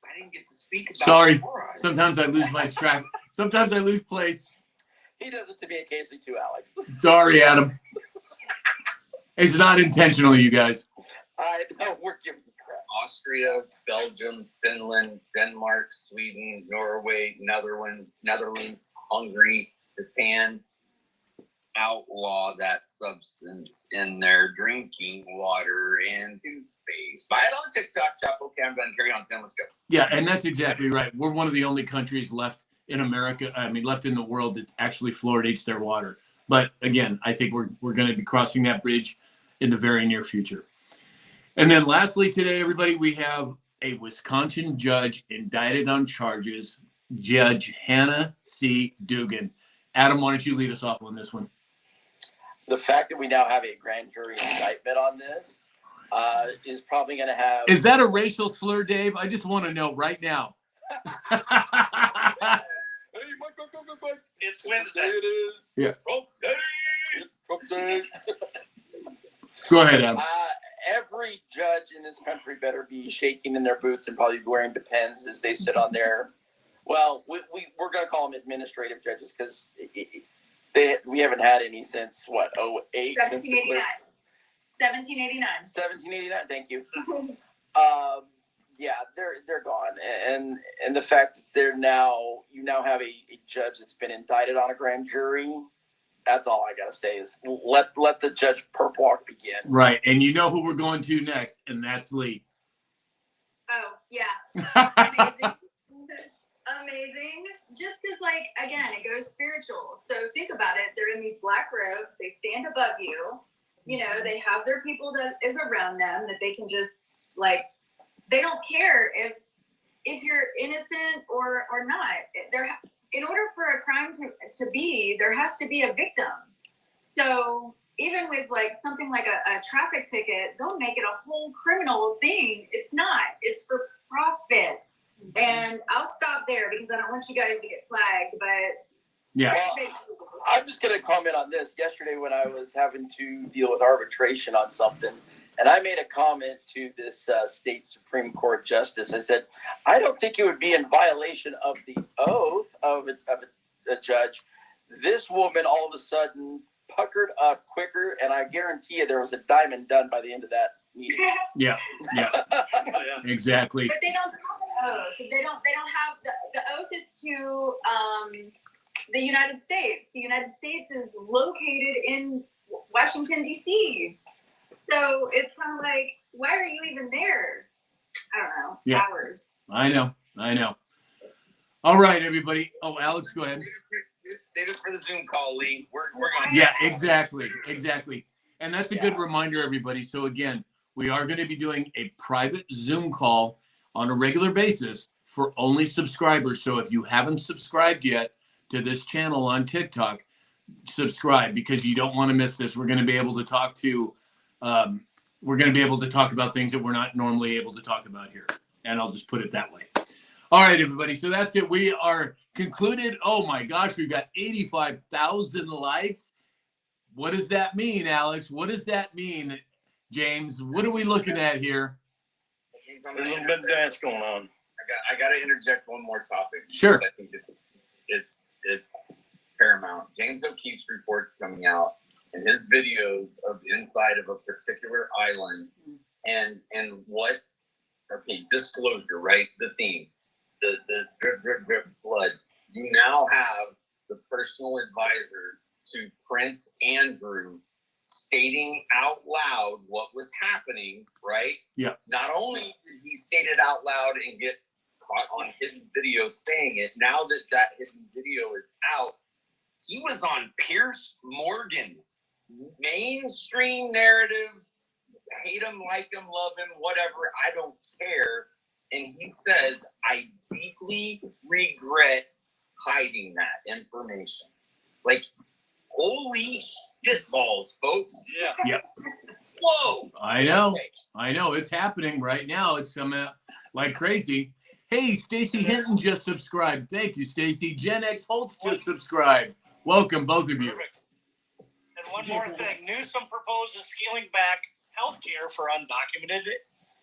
I didn't get to speak about Sorry. fluoride. Sometimes I lose my track. Sometimes I lose place. He does it to me occasionally too, Alex. Sorry, Adam. It's not intentional, you guys. I know, we're giving you crap. Austria, Belgium, Finland, Denmark, Sweden, Norway, Netherlands, Hungary, Japan outlaw that substance in their drinking water and toothpaste. Buy it on TikTok shop. Okay, I'm done. Carry on, Sam. Let's go. Yeah, and that's exactly right. We're one of the only countries left in America, left in the world that actually fluoridates their water. But again, I think we're going to be crossing that bridge in the very near future. And then lastly today, everybody, we have a Wisconsin judge indicted on charges, Judge Hannah C. Dugan. Adam, why don't you lead us off on this one? The fact that we now have a grand jury indictment on this is probably going to have. Is that a racial slur, Dave? I just want to know right now. Hey, Mike. It's Wednesday. It is. Yeah. Trump Day! It's Trump Day. Go ahead, Adam. Every judge in this country better be shaking in their boots and probably wearing Depends as they sit on their. Well, we're going to call them administrative judges because we haven't had any since what, 08? 1789. 1789. 1789. Thank you. Yeah, they're gone, and the fact that you now have a judge that's been indicted on a grand jury. That's all I gotta say is let the judge perp walk begin. Right, and you know who we're going to next, and that's Lee. Oh, yeah. Amazing. Amazing. Just because, like, again, it goes spiritual. So think about it. They're in these black robes. They stand above you. You know, they have their people that is around them that they can just, like, they don't care if you're innocent or not. In order for a crime to be, there has to be a victim. So even with like something like a traffic ticket, they'll make it a whole criminal thing. It's not. It's for profit. And I'll stop there because I don't want you guys to get flagged. But Yeah. Well, I'm just going to comment on this. Yesterday when I was having to deal with arbitration on something, and I made a comment to this state Supreme Court justice. I said, I don't think it would be in violation of the oath of a judge. This woman all of a sudden puckered up quicker, and I guarantee you there was a diamond done by the end of that meeting. Yeah, exactly. But they don't have an oath. They don't have the oath is to the United States. The United States is located in Washington, D.C. So it's kind of like, why are you even there? I don't know. Yeah. Hours. I know. All right, everybody. Oh, Alex, go ahead. Save it for the Zoom call, Lee. We're going. Yeah, exactly. And that's a good reminder, everybody. So again, we are going to be doing a private Zoom call on a regular basis for only subscribers. So if you haven't subscribed yet to this channel on TikTok, subscribe because you don't want to miss this. We're going to be able to talk to, about things that we're not normally able to talk about here. And I'll just put it that way. All right, everybody. So that's it. We are concluded. Oh my gosh, we've got 85,000 likes. What does that mean, Alex? What does that mean, James? What are we looking at here? There's a little bit of dance going on. I got to interject one more topic. Sure. I think it's paramount. James O'Keefe's report's coming out, and his videos of the inside of a particular island, and what? Okay, disclosure, right? The theme, the drip flood. You now have the personal advisor to Prince Andrew stating out loud what was happening, right? Yeah. Not only did he state it out loud and get caught on hidden video saying it, now that hidden video is out, he was on Piers Morgan, mainstream narrative, hate him, like him, love him, whatever, I don't care. And he says, I deeply regret hiding that information. Like, holy shitballs, folks. Yeah. Whoa. I know. It's happening right now. It's coming out like crazy. Hey, Stacy Hinton just subscribed. Thank you, Stacy. Gen X Holtz just subscribed. Welcome, both of you. Perfect. And one more thing. Newsom proposes scaling back health care for undocumented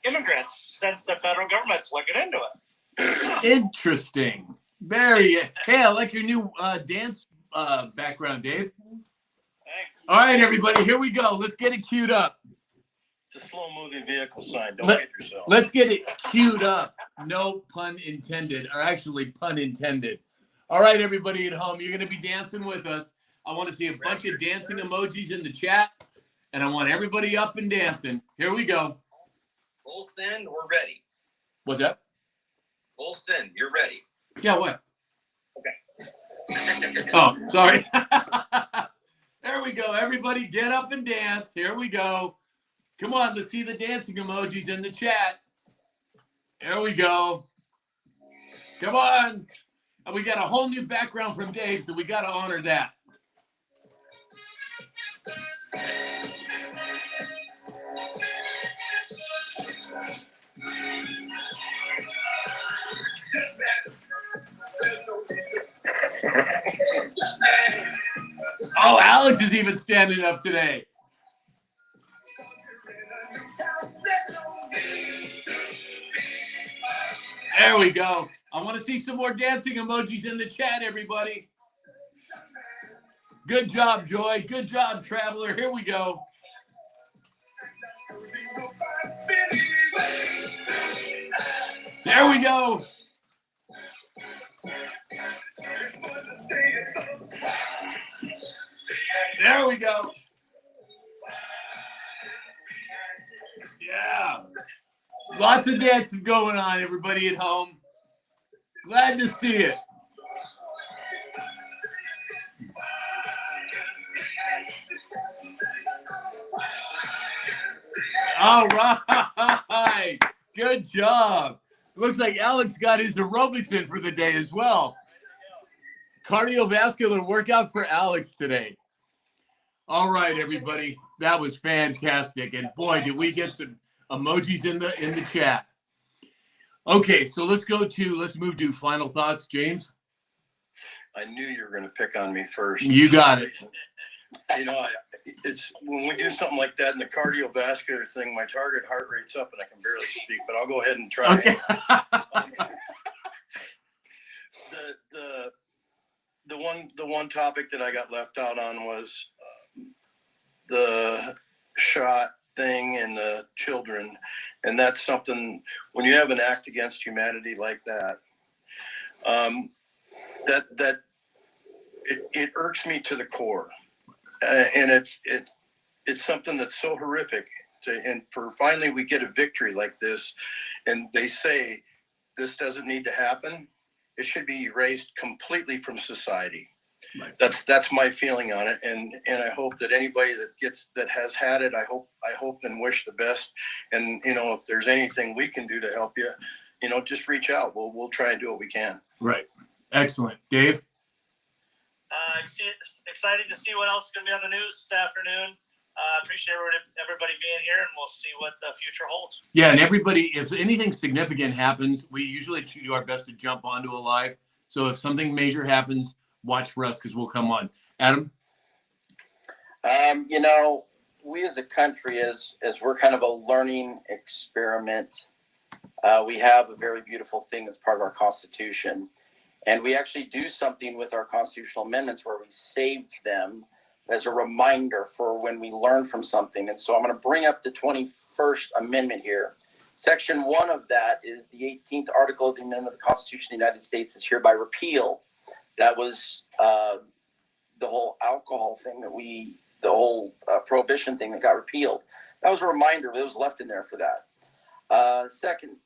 immigrants since the federal government's looking into it. Interesting. Very. Hey, I like your new dance background, Dave. Thanks. All right, everybody, here we go. Let's get it queued up. It's a slow-moving vehicle sign. Don't Let- hit yourself. Let's get it queued up. No pun intended, or actually pun intended. All right, everybody at home, you're going to be dancing with us. I want to see a bunch of dancing emojis in the chat, and I want everybody up and dancing. Here we go. Full send, we're ready. What's that? Full send, you're ready. Yeah, what? Okay. Oh, sorry. There we go. Everybody get up and dance. Here we go. Come on, let's see the dancing emojis in the chat. There we go. Come on. And we got a whole new background from Dave, so we got to honor that. Oh, Alex is even standing up today. There we go. I want to see some more dancing emojis in the chat, everybody. Good job, Joy. Good job, Traveler. Here we go. There we go. There we go. Yeah. Lots of dancing going on, everybody at home. Glad to see it. All right. Good job. Looks like Alex got his aerobics in for the day as well. Cardiovascular workout for Alex today. All right, everybody. That was fantastic. And boy, did we get some emojis in the chat. Okay, so let's move to final thoughts, James. I knew you were going to pick on me first. You got it. You know, it's when we do something like that in the cardiovascular thing, my target heart rate's up and I can barely speak, but I'll go ahead and try. Okay. The one topic that I got left out on was the shot thing and the children. And that's something, when you have an act against humanity like that, it irks me to the core. And it's something that's so horrific. And for finally we get a victory like this, and they say this doesn't need to happen. It should be erased completely from society. Right. That's my feeling on it, and I hope that anybody that has had it, I hope and wish the best. And you know, if there's anything we can do to help you, you know, just reach out. We'll try and do what we can. Right. Excellent, Dave. Excited to see what else is going to be on the news this afternoon. Appreciate everybody being here, and we'll see what the future holds. Yeah, and everybody, if anything significant happens, we usually do our best to jump onto a live. So if something major happens, watch for us because we'll come on. Adam? You know, we as a country, as we're kind of a learning experiment, we have a very beautiful thing that's part of our Constitution. And we actually do something with our constitutional amendments where we saved them as a reminder for when we learn from something. And so I'm going to bring up the 21st Amendment here. Section 1 of that is the 18th article of the Amendment of the Constitution of the United States is hereby repealed. That was the whole alcohol thing the whole prohibition thing that got repealed. That was a reminder that was left in there for that. Second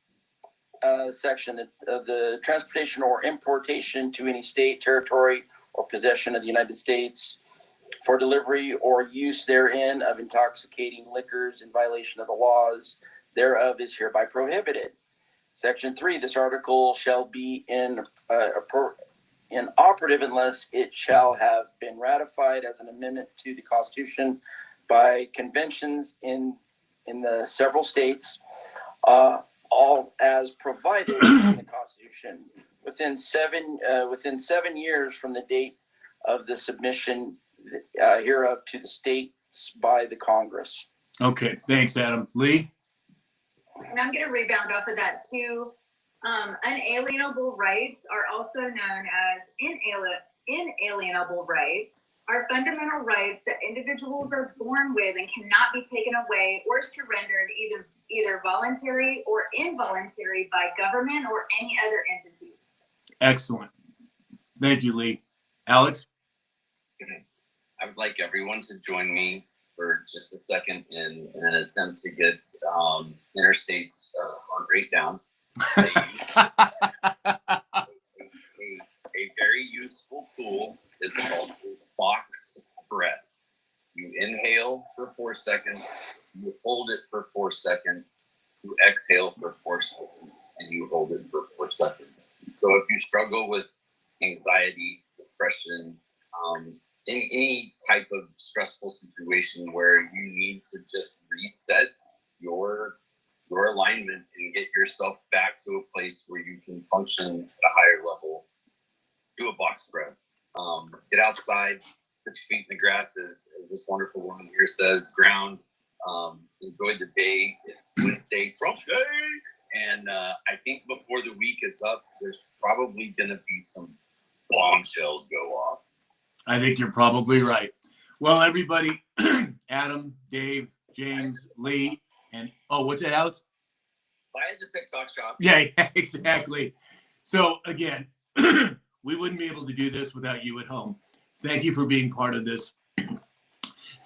section, the transportation or importation to any state, territory, or possession of the United States for delivery or use therein of intoxicating liquors in violation of the laws thereof is hereby prohibited. Section 3, this article shall be inoperative unless it shall have been ratified as an amendment to the Constitution by conventions in the several states, all as provided in the Constitution within 7 years from the date of the submission hereof to the states by the Congress. Okay, thanks, Adam. Lee? And I'm going to rebound off of that too. Unalienable rights are also known as inalienable rights, are fundamental rights that individuals are born with and cannot be taken away or surrendered either voluntary or involuntary by government or any other entities. Excellent. Thank you, Lee. Alex? I would like everyone to join me for just a second in an attempt to get interstate's heart rate down. A very useful tool is called box breath. You inhale for 4 seconds, you hold it for 4 seconds, you exhale for 4 seconds, and you hold it for 4 seconds. So if you struggle with anxiety, depression, any type of stressful situation where you need to just reset your alignment and get yourself back to a place where you can function at a higher level, do a box breath. Get outside, put your feet in the grass, as this wonderful woman here says, ground, enjoy the day. It's Wednesday, Trump Day. And I think before the week is up, there's probably going to be some bombshells go off. I think you're probably right. Well, everybody, Adam, Dave, James, Lee, and what's that, Alex? Buy at the TikTok shop. Yeah, exactly. So again, we wouldn't be able to do this without you at home. Thank you for being part of this.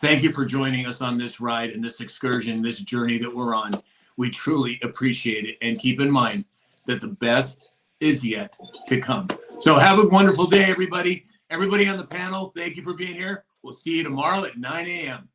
Thank you for joining us on this ride and this excursion, this journey that we're on. We truly appreciate it. And keep in mind that the best is yet to come. So have a wonderful day, everybody. Everybody on the panel, thank you for being here. We'll see you tomorrow at 9 a.m.